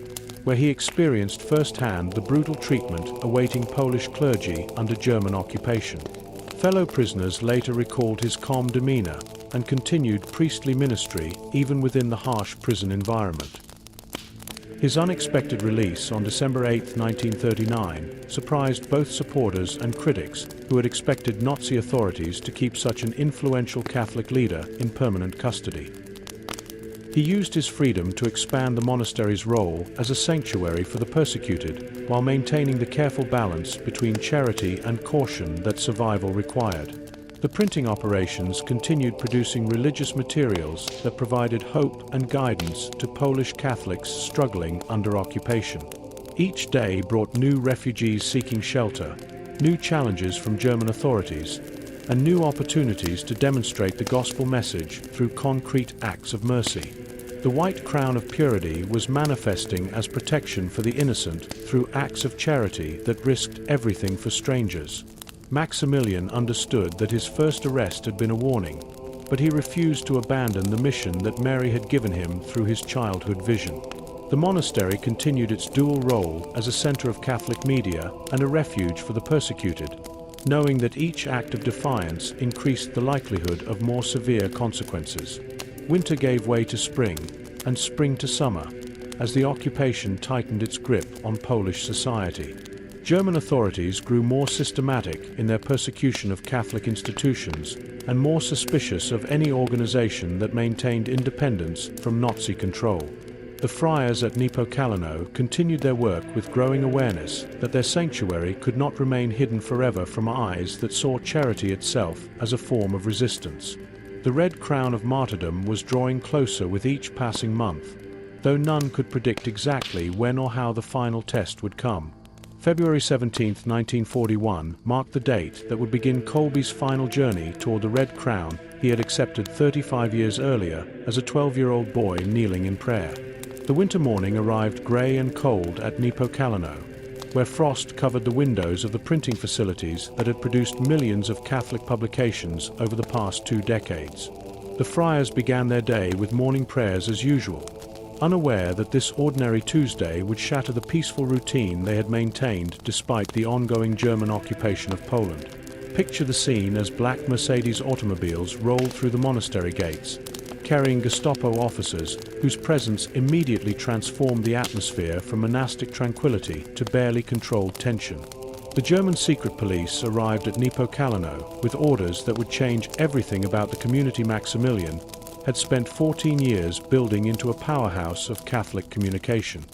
[SPEAKER 1] where he experienced firsthand the brutal treatment awaiting Polish clergy under German occupation. Fellow prisoners later recalled his calm demeanor and continued priestly ministry even within the harsh prison environment. His unexpected release on December 8, 1939, surprised both supporters and critics who had expected Nazi authorities to keep such an influential Catholic leader in permanent custody. He used his freedom to expand the monastery's role as a sanctuary for the persecuted, while maintaining the careful balance between charity and caution that survival required. The printing operations continued producing religious materials that provided hope and guidance to Polish Catholics struggling under occupation. Each day brought new refugees seeking shelter, new challenges from German authorities, and new opportunities to demonstrate the gospel message through concrete acts of mercy. The white crown of purity was manifesting as protection for the innocent through acts of charity that risked everything for strangers. Maximilian understood that his first arrest had been a warning, but he refused to abandon the mission that Mary had given him through his childhood vision. The monastery continued its dual role as a center of Catholic media and a refuge for the persecuted, knowing that each act of defiance increased the likelihood of more severe consequences. Winter gave way to spring, and spring to summer, as the occupation tightened its grip on Polish society. German authorities grew more systematic in their persecution of Catholic institutions and more suspicious of any organization that maintained independence from Nazi control. The friars at Niepokalano continued their work with growing awareness that their sanctuary could not remain hidden forever from eyes that saw charity itself as a form of resistance. The Red Crown of Martyrdom was drawing closer with each passing month, though none could predict exactly when or how the final test would come. February 17, 1941 marked the date that would begin Kolbe's final journey toward the Red Crown he had accepted 35 years earlier as a 12-year-old boy kneeling in prayer. The winter morning arrived grey and cold at Niepokalano. where frost covered the windows of the printing facilities that had produced millions of Catholic publications over the past 2 decades. The friars began their day with morning prayers as usual, unaware that this ordinary Tuesday would shatter the peaceful routine they had maintained despite the ongoing German occupation of Poland. Picture the scene as black Mercedes automobiles rolled through the monastery gates, carrying Gestapo officers whose presence immediately transformed the atmosphere from monastic tranquility to barely controlled tension. The German secret police arrived at Nepokalano with orders that would change everything about the community Maximilian had spent 14 years building into a powerhouse of Catholic communication.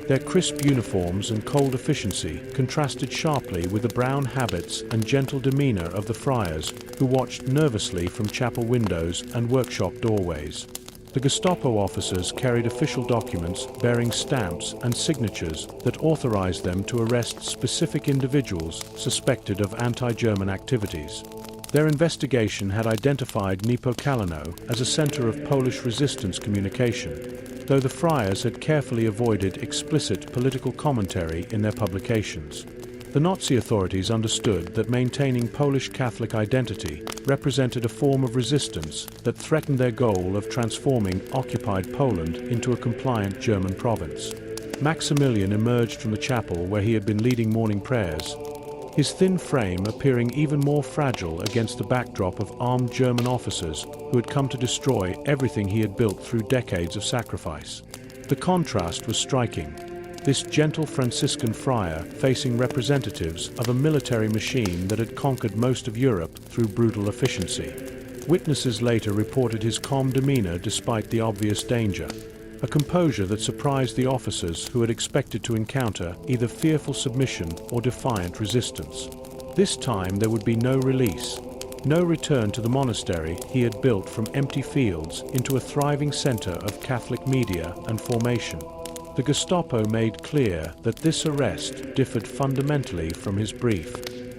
[SPEAKER 1] Their crisp uniforms and cold efficiency contrasted sharply with the brown habits and gentle demeanor of the friars who watched nervously from chapel windows and workshop doorways. The Gestapo officers carried official documents bearing stamps and signatures that authorized them to arrest specific individuals suspected of anti-German activities. Their investigation had identified Nepokalano as a center of Polish resistance communication, though the friars had carefully avoided explicit political commentary in their publications. The Nazi authorities understood that maintaining Polish Catholic identity represented a form of resistance that threatened their goal of transforming occupied Poland into a compliant German province. Maximilian emerged from the chapel where he had been leading morning prayers, his thin frame appearing even more fragile against the backdrop of armed German officers who had come to destroy everything he had built through decades of sacrifice. The contrast was striking. This gentle Franciscan friar facing representatives of a military machine that had conquered most of Europe through brutal efficiency. Witnesses later reported his calm demeanor despite the obvious danger, a composure that surprised the officers who had expected to encounter either fearful submission or defiant resistance. This time there would be no release, no return to the monastery he had built from empty fields into a thriving center of Catholic media and formation. The Gestapo made clear that this arrest differed fundamentally from his brief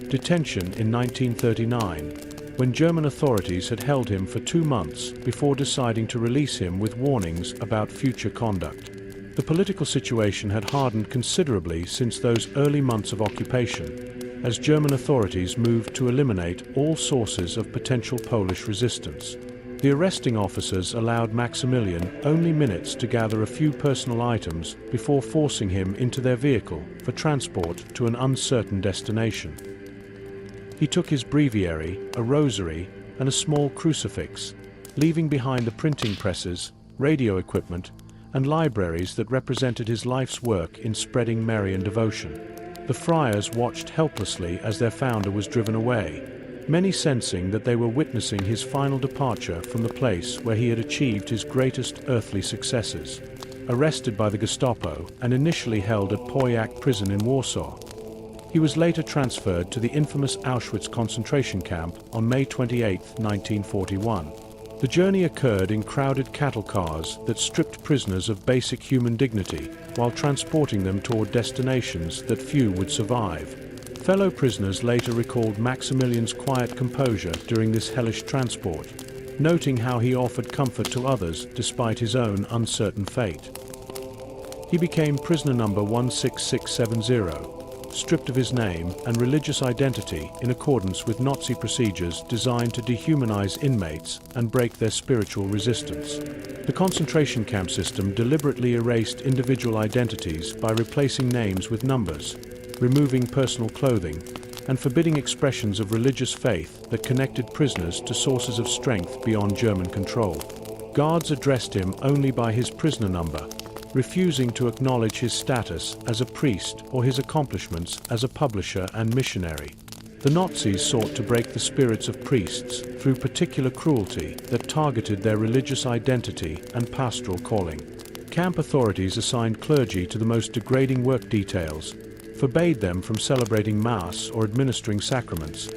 [SPEAKER 1] detention in 1939, when German authorities had held him for 2 months before deciding to release him with warnings about future conduct. The political situation had hardened considerably since those early months of occupation, as German authorities moved to eliminate all sources of potential Polish resistance. The arresting officers allowed Maximilian only minutes to gather a few personal items before forcing him into their vehicle for transport to an uncertain destination. He took his breviary, a rosary, and a small crucifix, leaving behind the printing presses, radio equipment, and libraries that represented his life's work in spreading Marian devotion. The friars watched helplessly as their founder was driven away, many sensing that they were witnessing his final departure from the place where he had achieved his greatest earthly successes. Arrested by the Gestapo and initially held at Pojak prison in Warsaw, he was later transferred to the infamous Auschwitz concentration camp on May 28, 1941. The journey occurred in crowded cattle cars that stripped prisoners of basic human dignity while transporting them toward destinations that few would survive. Fellow prisoners later recalled Maximilian's quiet composure during this hellish transport, noting how he offered comfort to others despite his own uncertain fate. He became prisoner number 16670, stripped of his name and religious identity in accordance with Nazi procedures designed to dehumanize inmates and break their spiritual resistance. The concentration camp system deliberately erased individual identities by replacing names with numbers, removing personal clothing, and forbidding expressions of religious faith that connected prisoners to sources of strength beyond German control. Guards addressed him only by his prisoner number, refusing to acknowledge his status as a priest or his accomplishments as a publisher and missionary. The Nazis sought to break the spirits of priests through particular cruelty that targeted their religious identity and pastoral calling. Camp authorities assigned clergy to the most degrading work details, forbade them from celebrating Mass or administering sacraments,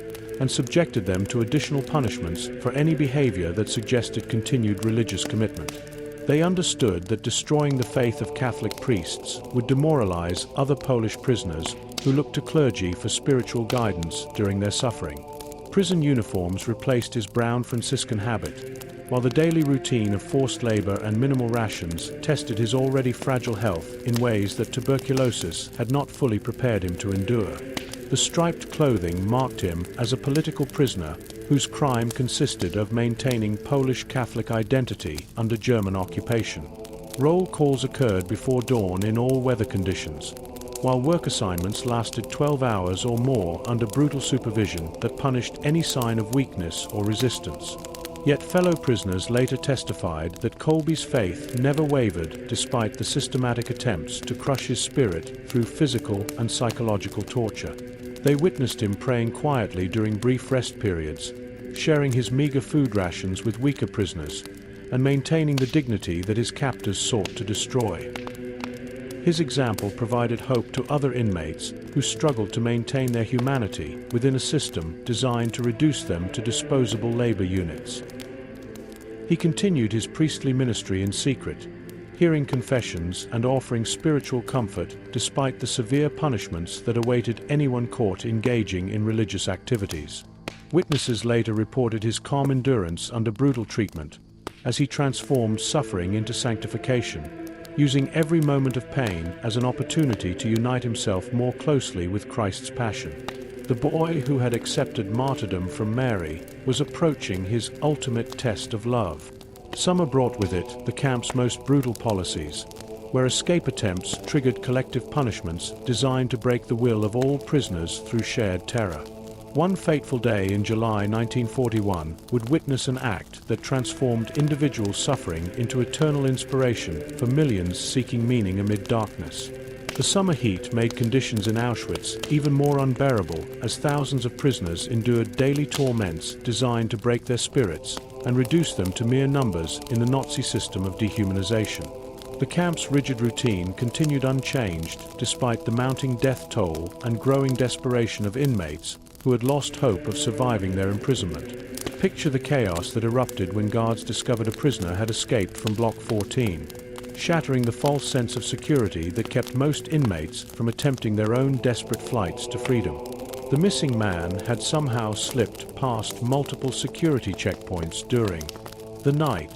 [SPEAKER 1] and subjected them to additional punishments for any behavior that suggested continued religious commitment. They understood that destroying the faith of Catholic priests would demoralize other Polish prisoners who looked to clergy for spiritual guidance during their suffering. Prison uniforms replaced his brown Franciscan habit, while the daily routine of forced labor and minimal rations tested his already fragile health in ways that tuberculosis had not fully prepared him to endure. The striped clothing marked him as a political prisoner whose crime consisted of maintaining Polish Catholic identity under German occupation. Roll calls occurred before dawn in all weather conditions, while work assignments lasted 12 hours or more under brutal supervision that punished any sign of weakness or resistance. Yet fellow prisoners later testified that Kolbe's faith never wavered despite the systematic attempts to crush his spirit through physical and psychological torture. They witnessed him praying quietly during brief rest periods, sharing his meager food rations with weaker prisoners, and maintaining the dignity that his captors sought to destroy. His example provided hope to other inmates who struggled to maintain their humanity within a system designed to reduce them to disposable labor units. He continued his priestly ministry in secret, hearing confessions and offering spiritual comfort despite the severe punishments that awaited anyone caught engaging in religious activities. Witnesses later reported his calm endurance under brutal treatment, as he transformed suffering into sanctification, using every moment of pain as an opportunity to unite himself more closely with Christ's passion. The boy who had accepted martyrdom from Mary was approaching his ultimate test of love. Summer brought with it the camp's most brutal policies, where escape attempts triggered collective punishments designed to break the will of all prisoners through shared terror. One fateful day in July 1941 would witness an act that transformed individual suffering into eternal inspiration for millions seeking meaning amid darkness. The summer heat made conditions in Auschwitz even more unbearable as thousands of prisoners endured daily torments designed to break their spirits and reduce them to mere numbers in the Nazi system of dehumanization. The camp's rigid routine continued unchanged despite the mounting death toll and growing desperation of inmates who had lost hope of surviving their imprisonment. Picture the chaos that erupted when guards discovered a prisoner had escaped from Block 14, shattering the false sense of security that kept most inmates from attempting their own desperate flights to freedom. The missing man had somehow slipped past multiple security checkpoints during the night,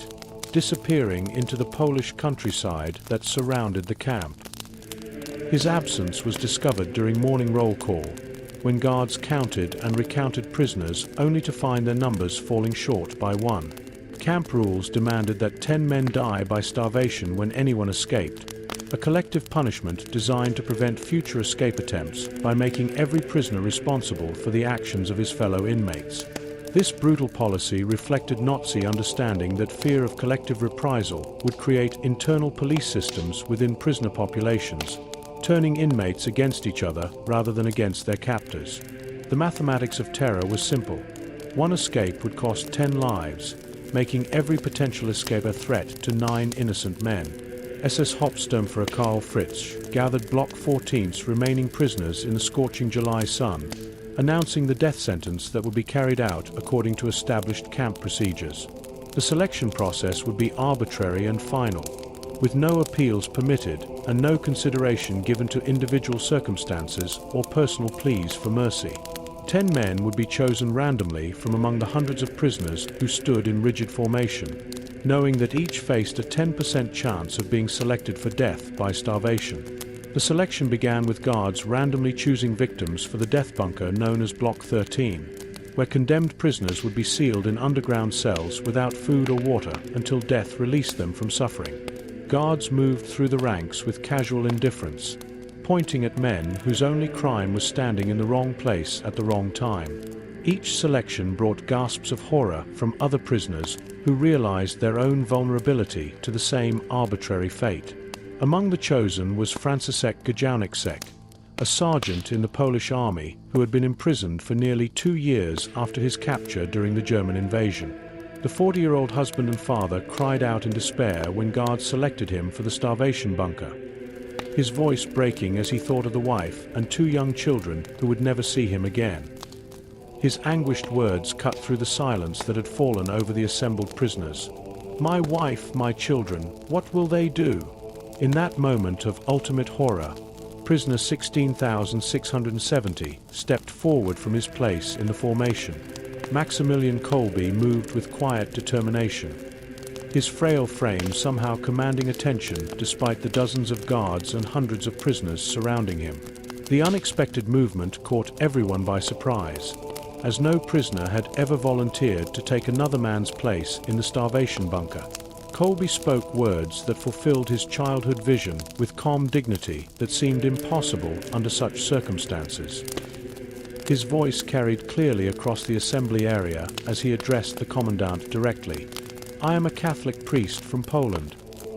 [SPEAKER 1] disappearing into the Polish countryside that surrounded the camp. His absence was discovered during morning roll call, when guards counted and recounted prisoners only to find their numbers falling short by one. Camp rules demanded that 10 men die by starvation when anyone escaped, a collective punishment designed to prevent future escape attempts by making every prisoner responsible for the actions of his fellow inmates. This brutal policy reflected Nazi understanding that fear of collective reprisal would create internal police systems within prisoner populations, turning inmates against each other rather than against their captors. The mathematics of terror was simple. One escape would cost 10 lives, making every potential escape a threat to 9 innocent men. SS Hauptsturmführer Karl Fritsch gathered Block 14's remaining prisoners in the scorching July sun, announcing the death sentence that would be carried out according to established camp procedures. The selection process would be arbitrary and final, with no appeals permitted and no consideration given to individual circumstances or personal pleas for mercy. 10 men would be chosen randomly from among the hundreds of prisoners who stood in rigid formation, knowing that each faced a 10% chance of being selected for death by starvation. The selection began with guards randomly choosing victims for the death bunker known as Block 13, where condemned prisoners would be sealed in underground cells without food or water until death released them from suffering. Guards moved through the ranks with casual indifference, pointing at men whose only crime was standing in the wrong place at the wrong time. Each selection brought gasps of horror from other prisoners who realized their own vulnerability to the same arbitrary fate. Among the chosen was Franciszek Gajowniczek, a sergeant in the Polish army who had been imprisoned for nearly 2 years after his capture during the German invasion. The 40-year-old husband and father cried out in despair when guards selected him for the Starvation Bunker, his voice breaking as he thought of the wife and 2 young children who would never see him again. His anguished words cut through the silence that had fallen over the assembled prisoners. "My wife, my children, what will they do?" In that moment of ultimate horror, prisoner 16,670 stepped forward from his place in the formation. Maximilian Kolbe moved with quiet determination, his frail frame somehow commanding attention despite the dozens of guards and hundreds of prisoners surrounding him. The unexpected movement caught everyone by surprise, as no prisoner had ever volunteered to take another man's place in the Starvation Bunker. Kolbe spoke words that fulfilled his childhood vision with calm dignity that seemed impossible under such circumstances. His voice carried clearly across the assembly area as he addressed the commandant directly. "I am a Catholic priest from Poland.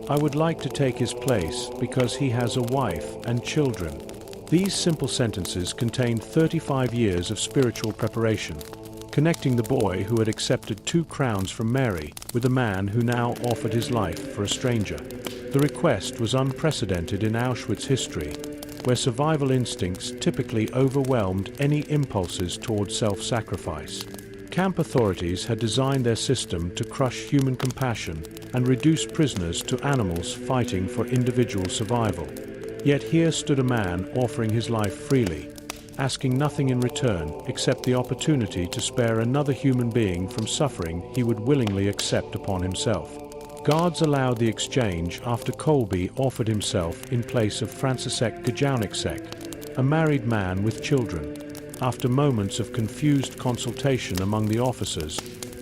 [SPEAKER 1] I would like to take his place because he has a wife and children." These simple sentences contained 35 years of spiritual preparation, connecting the boy who had accepted 2 crowns from Mary with a man who now offered his life for a stranger. The request was unprecedented in Auschwitz history, where survival instincts typically overwhelmed any impulses toward self-sacrifice. Camp authorities had designed their system to crush human compassion and reduce prisoners to animals fighting for individual survival. Yet here stood a man offering his life freely, asking nothing in return except the opportunity to spare another human being from suffering he would willingly accept upon himself. Guards allowed the exchange after Kolbe offered himself in place of Franciszek Gajowniczek, a married man with children. After moments of confused consultation among the officers,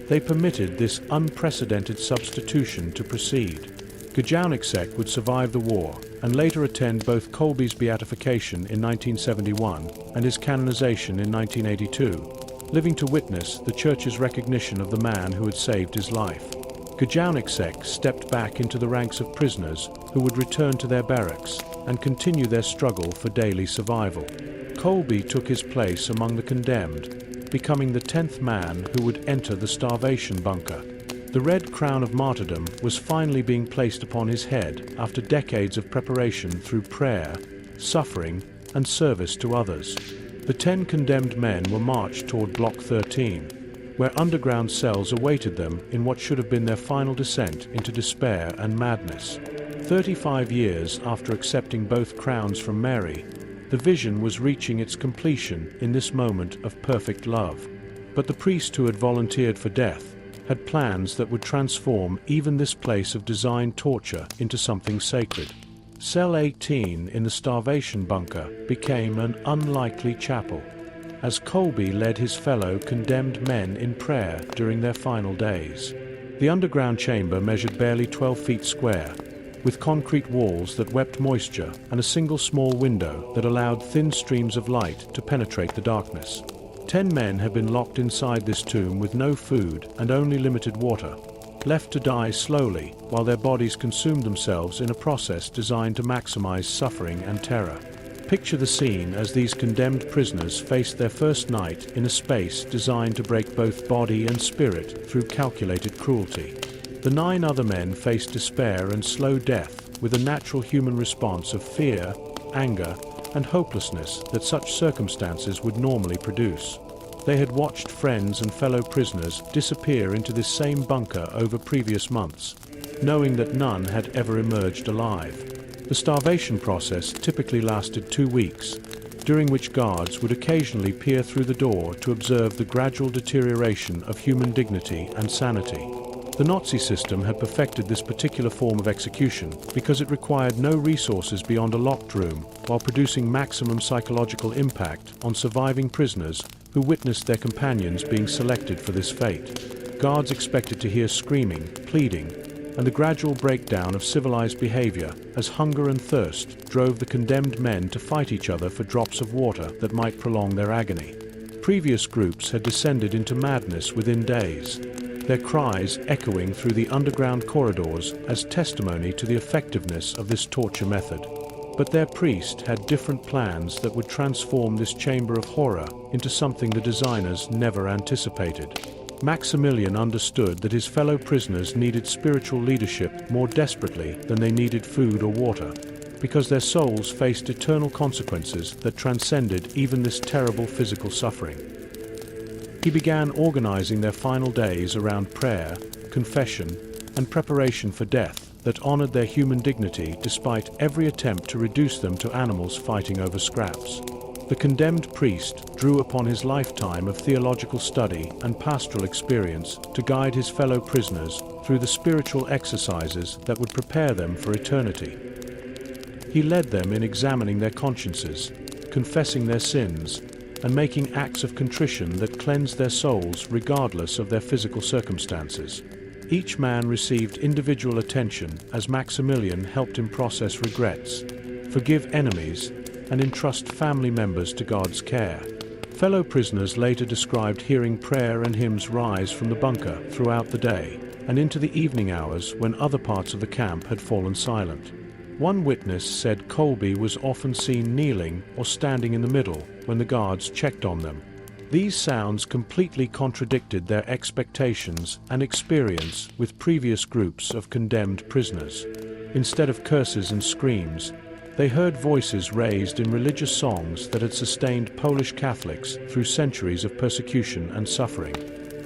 [SPEAKER 1] they permitted this unprecedented substitution to proceed. Gajowniczek would survive the war and later attend both Kolbe's beatification in 1971 and his canonization in 1982, living to witness the Church's recognition of the man who had saved his life. Gajowniczek stepped back into the ranks of prisoners who would return to their barracks and continue their struggle for daily survival. Kolbe took his place among the condemned, becoming the 10th man who would enter the Starvation Bunker. The Red Crown of Martyrdom was finally being placed upon his head after decades of preparation through prayer, suffering, and service to others. The 10 condemned men were marched toward Block 13, where underground cells awaited them in what should have been their final descent into despair and madness. 35 years after accepting both crowns from Mary, the vision was reaching its completion in this moment of perfect love. But the priest who had volunteered for death had plans that would transform even this place of designed torture into something sacred. Cell 18 in the Starvation Bunker became an unlikely chapel, as Kolbe led his fellow condemned men in prayer during their final days. The underground chamber measured barely 12 feet square, with concrete walls that wept moisture and a single small window that allowed thin streams of light to penetrate the darkness. 10 men had been locked inside this tomb with no food and only limited water, left to die slowly while their bodies consumed themselves in a process designed to maximize suffering and terror. Picture the scene as these condemned prisoners faced their first night in a space designed to break both body and spirit through calculated cruelty. The 9 other men faced despair and slow death with a natural human response of fear, anger, and hopelessness that such circumstances would normally produce. They had watched friends and fellow prisoners disappear into this same bunker over previous months, knowing that none had ever emerged alive. The starvation process typically lasted 2 weeks, during which guards would occasionally peer through the door to observe the gradual deterioration of human dignity and sanity. The Nazi system had perfected this particular form of execution because it required no resources beyond a locked room while producing maximum psychological impact on surviving prisoners who witnessed their companions being selected for this fate. Guards expected to hear screaming, pleading, and the gradual breakdown of civilized behavior as hunger and thirst drove the condemned men to fight each other for drops of water that might prolong their agony. Previous groups had descended into madness within days, their cries echoing through the underground corridors as testimony to the effectiveness of this torture method. But their priest had different plans that would transform this chamber of horror into something the designers never anticipated. Maximilian understood that his fellow prisoners needed spiritual leadership more desperately than they needed food or water, because their souls faced eternal consequences that transcended even this terrible physical suffering. He began organizing their final days around prayer, confession, and preparation for death that honored their human dignity despite every attempt to reduce them to animals fighting over scraps. The condemned priest drew upon his lifetime of theological study and pastoral experience to guide his fellow prisoners through the spiritual exercises that would prepare them for eternity. He led them in examining their consciences, confessing their sins, and making acts of contrition that cleansed their souls regardless of their physical circumstances. Each man received individual attention as Maximilian helped him process regrets, forgive enemies, and entrust family members to God's care. Fellow prisoners later described hearing prayer and hymns rise from the bunker throughout the day and into the evening hours when other parts of the camp had fallen silent. One witness said Kolbe was often seen kneeling or standing in the middle when the guards checked on them. These sounds completely contradicted their expectations and experience with previous groups of condemned prisoners. Instead of curses and screams, they heard voices raised in religious songs that had sustained Polish Catholics through centuries of persecution and suffering.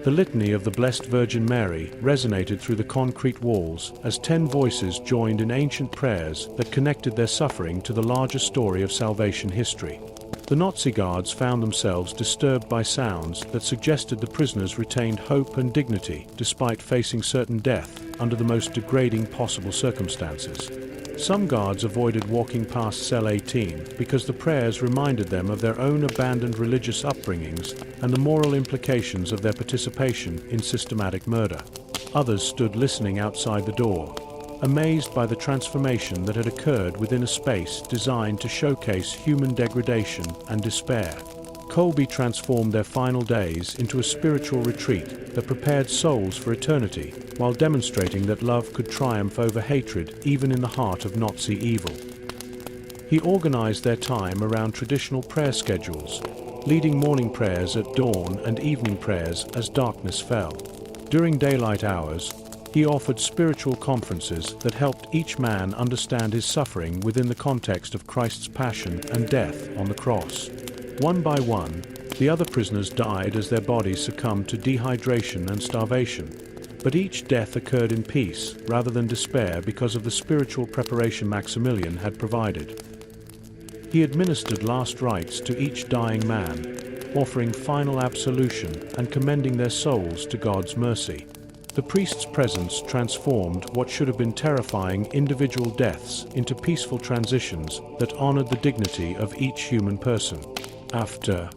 [SPEAKER 1] The litany of the Blessed Virgin Mary resonated through the concrete walls as 10 voices joined in ancient prayers that connected their suffering to the larger story of salvation history. The Nazi guards found themselves disturbed by sounds that suggested the prisoners retained hope and dignity despite facing certain death under the most degrading possible circumstances. Some guards avoided walking past cell 18 because the prayers reminded them of their own abandoned religious upbringings and the moral implications of their participation in systematic murder. Others stood listening outside the door, amazed by the transformation that had occurred within a space designed to showcase human degradation and despair. Kolbe transformed their final days into a spiritual retreat that prepared souls for eternity, while demonstrating that love could triumph over hatred even in the heart of Nazi evil. He organized their time around traditional prayer schedules, leading morning prayers at dawn and evening prayers as darkness fell. During daylight hours, he offered spiritual conferences that helped each man understand his suffering within the context of Christ's passion and death on the cross. One by one, the other prisoners died as their bodies succumbed to dehydration and starvation. But each death occurred in peace rather than despair because of the spiritual preparation Maximilian had provided. He administered last rites to each dying man, offering final absolution and commending their souls to God's mercy. The priest's presence transformed what should have been terrifying individual deaths into peaceful transitions that honored the dignity of each human person. After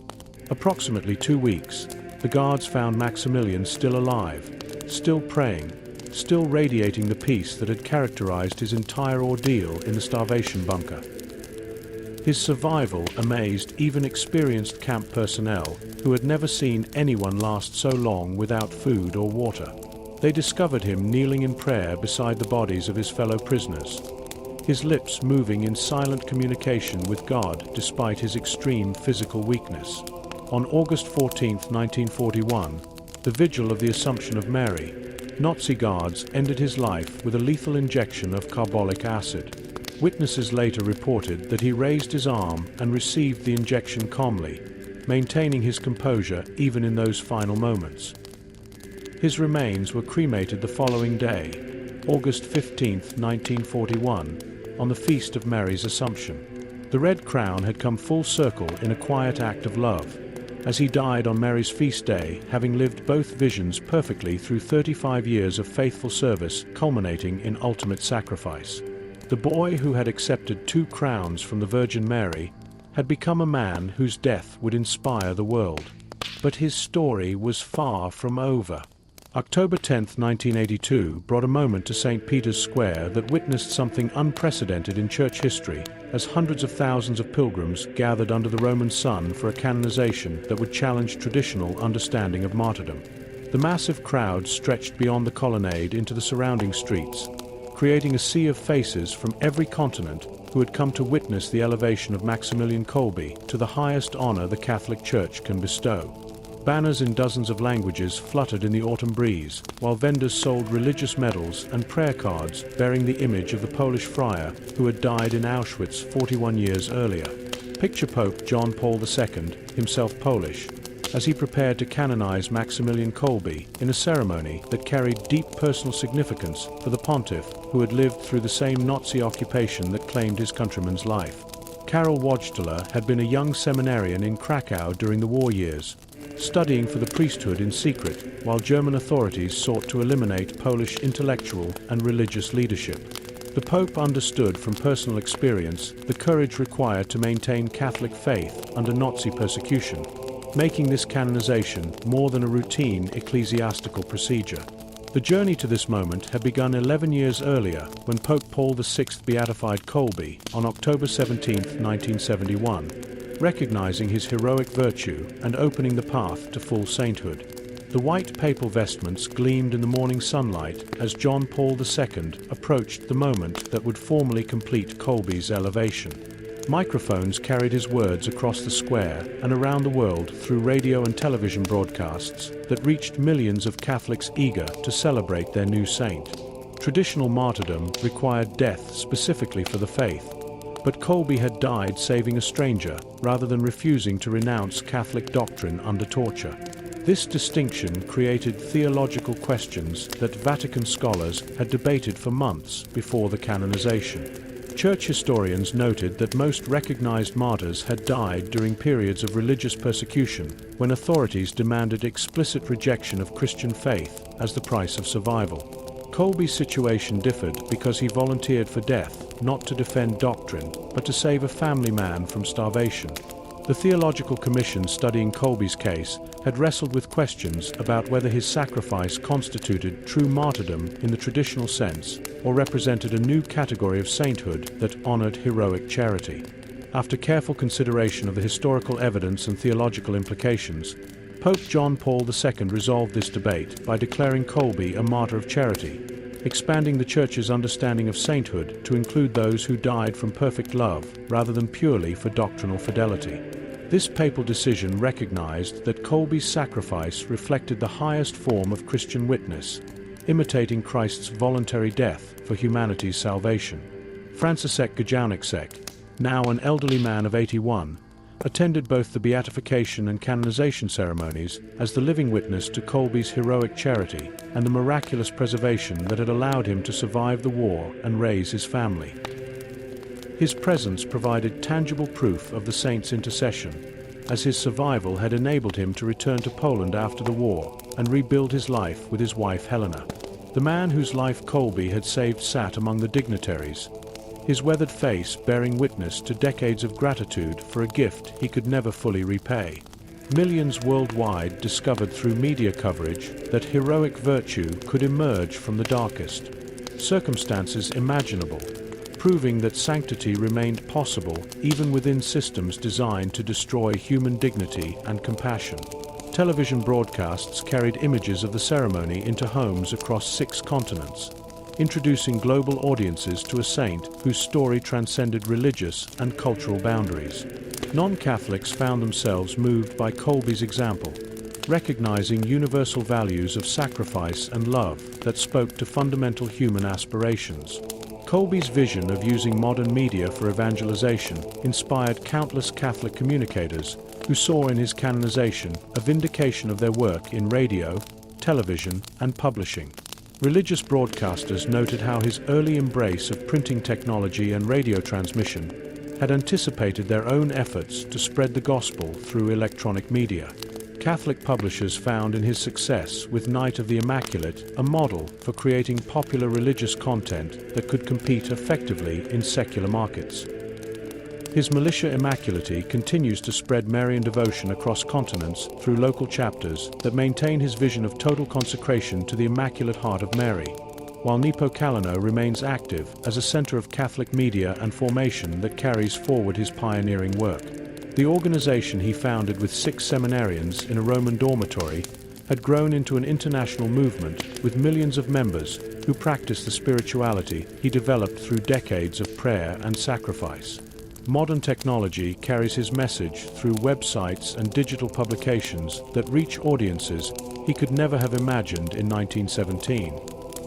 [SPEAKER 1] approximately 2 weeks, the guards found Maximilian still alive, still praying, still radiating the peace that had characterized his entire ordeal in the Starvation Bunker. His survival amazed even experienced camp personnel who had never seen anyone last so long without food or water. They discovered him kneeling in prayer beside the bodies of his fellow prisoners, his lips moving in silent communication with God despite his extreme physical weakness. On August 14, 1941, the vigil of the Assumption of Mary, Nazi guards ended his life with a lethal injection of carbolic acid. Witnesses later reported that he raised his arm and received the injection calmly, maintaining his composure even in those final moments. His remains were cremated the following day, August 15, 1941, on the Feast of Mary's Assumption. The Red Crown had come full circle in a quiet act of love, as he died on Mary's feast day, having lived both visions perfectly through 35 years of faithful service culminating in ultimate sacrifice. The boy who had accepted 2 crowns from the Virgin Mary had become a man whose death would inspire the world. But his story was far from over. October 10, 1982 brought a moment to St. Peter's Square that witnessed something unprecedented in church history as hundreds of thousands of pilgrims gathered under the Roman sun for a canonization that would challenge traditional understanding of martyrdom. The massive crowd stretched beyond the colonnade into the surrounding streets, creating a sea of faces from every continent who had come to witness the elevation of Maximilian Kolbe to the highest honor the Catholic Church can bestow. Banners in dozens of languages fluttered in the autumn breeze, while vendors sold religious medals and prayer cards bearing the image of the Polish friar who had died in Auschwitz 41 years earlier. Picture Pope John Paul II, himself Polish, as he prepared to canonize Maximilian Kolbe in a ceremony that carried deep personal significance for the pontiff who had lived through the same Nazi occupation that claimed his countryman's life. Karol Wojtyla had been a young seminarian in Krakow during the war years, studying for the priesthood in secret while German authorities sought to eliminate Polish intellectual and religious leadership. The Pope understood from personal experience the courage required to maintain Catholic faith under Nazi persecution, making this canonization more than a routine ecclesiastical procedure. The journey to this moment had begun 11 years earlier when Pope Paul VI beatified Kolbe on October 17, 1971, recognizing his heroic virtue and opening the path to full sainthood. The white papal vestments gleamed in the morning sunlight as John Paul II approached the moment that would formally complete Kolbe's elevation. Microphones carried his words across the square and around the world through radio and television broadcasts that reached millions of Catholics eager to celebrate their new saint. Traditional martyrdom required death specifically for the faith, but Kolbe had died saving a stranger rather than refusing to renounce Catholic doctrine under torture. This distinction created theological questions that Vatican scholars had debated for months before the canonization. Church historians noted that most recognized martyrs had died during periods of religious persecution when authorities demanded explicit rejection of Christian faith as the price of survival. Kolbe's situation differed because he volunteered for death, not to defend doctrine, but to save a family man from starvation. The Theological Commission studying Kolbe's case had wrestled with questions about whether his sacrifice constituted true martyrdom in the traditional sense or represented a new category of sainthood that honored heroic charity. After careful consideration of the historical evidence and theological implications, Pope John Paul II resolved this debate by declaring Kolbe a martyr of charity, expanding the Church's understanding of sainthood to include those who died from perfect love rather than purely for doctrinal fidelity. This papal decision recognized that Kolbe's sacrifice reflected the highest form of Christian witness, imitating Christ's voluntary death for humanity's salvation. Franciszek Gajowniczek, now an elderly man of 81, attended both the beatification and canonization ceremonies as the living witness to Kolbe's heroic charity and the miraculous preservation that had allowed him to survive the war and raise his family. His presence provided tangible proof of the saint's intercession, as his survival had enabled him to return to Poland after the war and rebuild his life with his wife Helena. The man whose life Kolbe had saved sat among the dignitaries, his weathered face bearing witness to decades of gratitude for a gift he could never fully repay. Millions worldwide discovered through media coverage that heroic virtue could emerge from the darkest circumstances imaginable, proving that sanctity remained possible even within systems designed to destroy human dignity and compassion. Television broadcasts carried images of the ceremony into homes across 6 continents, introducing global audiences to a saint whose story transcended religious and cultural boundaries. Non-Catholics found themselves moved by Kolbe's example, recognizing universal values of sacrifice and love that spoke to fundamental human aspirations. Kolbe's vision of using modern media for evangelization inspired countless Catholic communicators who saw in his canonization a vindication of their work in radio, television, and publishing. Religious broadcasters noted how his early embrace of printing technology and radio transmission had anticipated their own efforts to spread the gospel through electronic media. Catholic publishers found in his success with Night of the Immaculate a model for creating popular religious content that could compete effectively in secular markets. His Militia Immaculata continues to spread Marian devotion across continents through local chapters that maintain his vision of total consecration to the Immaculate Heart of Mary, while Nepokalino remains active as a center of Catholic media and formation that carries forward his pioneering work. The organization he founded with 6 seminarians in a Roman dormitory had grown into an international movement with millions of members who practice the spirituality he developed through decades of prayer and sacrifice. Modern technology carries his message through websites and digital publications that reach audiences he could never have imagined in 1917.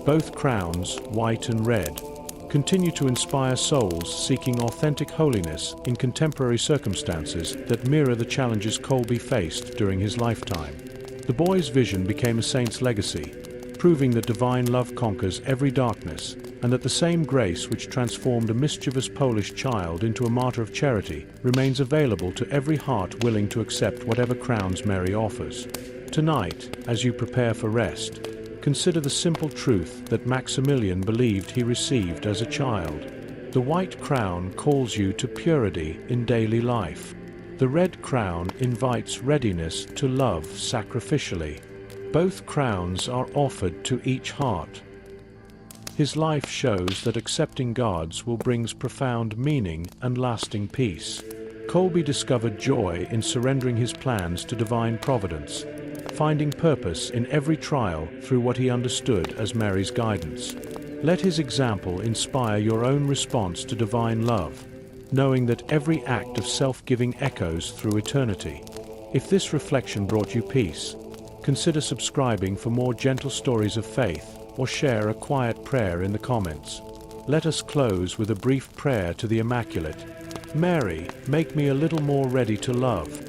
[SPEAKER 1] Both crowns, white and red, continue to inspire souls seeking authentic holiness in contemporary circumstances that mirror the challenges Kolbe faced during his lifetime. The boy's vision became a saint's legacy, proving that divine love conquers every darkness and that the same grace which transformed a mischievous Polish child into a martyr of charity remains available to every heart willing to accept whatever crowns Mary offers. Tonight, as you prepare for rest, consider the simple truth that Maximilian believed he received as a child. The white crown calls you to purity in daily life. The red crown invites readiness to love sacrificially. Both crowns are offered to each heart. His life shows that accepting God's will brings profound meaning and lasting peace. Kolbe discovered joy in surrendering his plans to divine providence, finding purpose in every trial through what he understood as Mary's guidance. Let his example inspire your own response to divine love, knowing that every act of self-giving echoes through eternity. If this reflection brought you peace, consider subscribing for more gentle stories of faith, or share a quiet prayer in the comments. Let us close with a brief prayer to the Immaculate. Mary, make me a little more ready to love,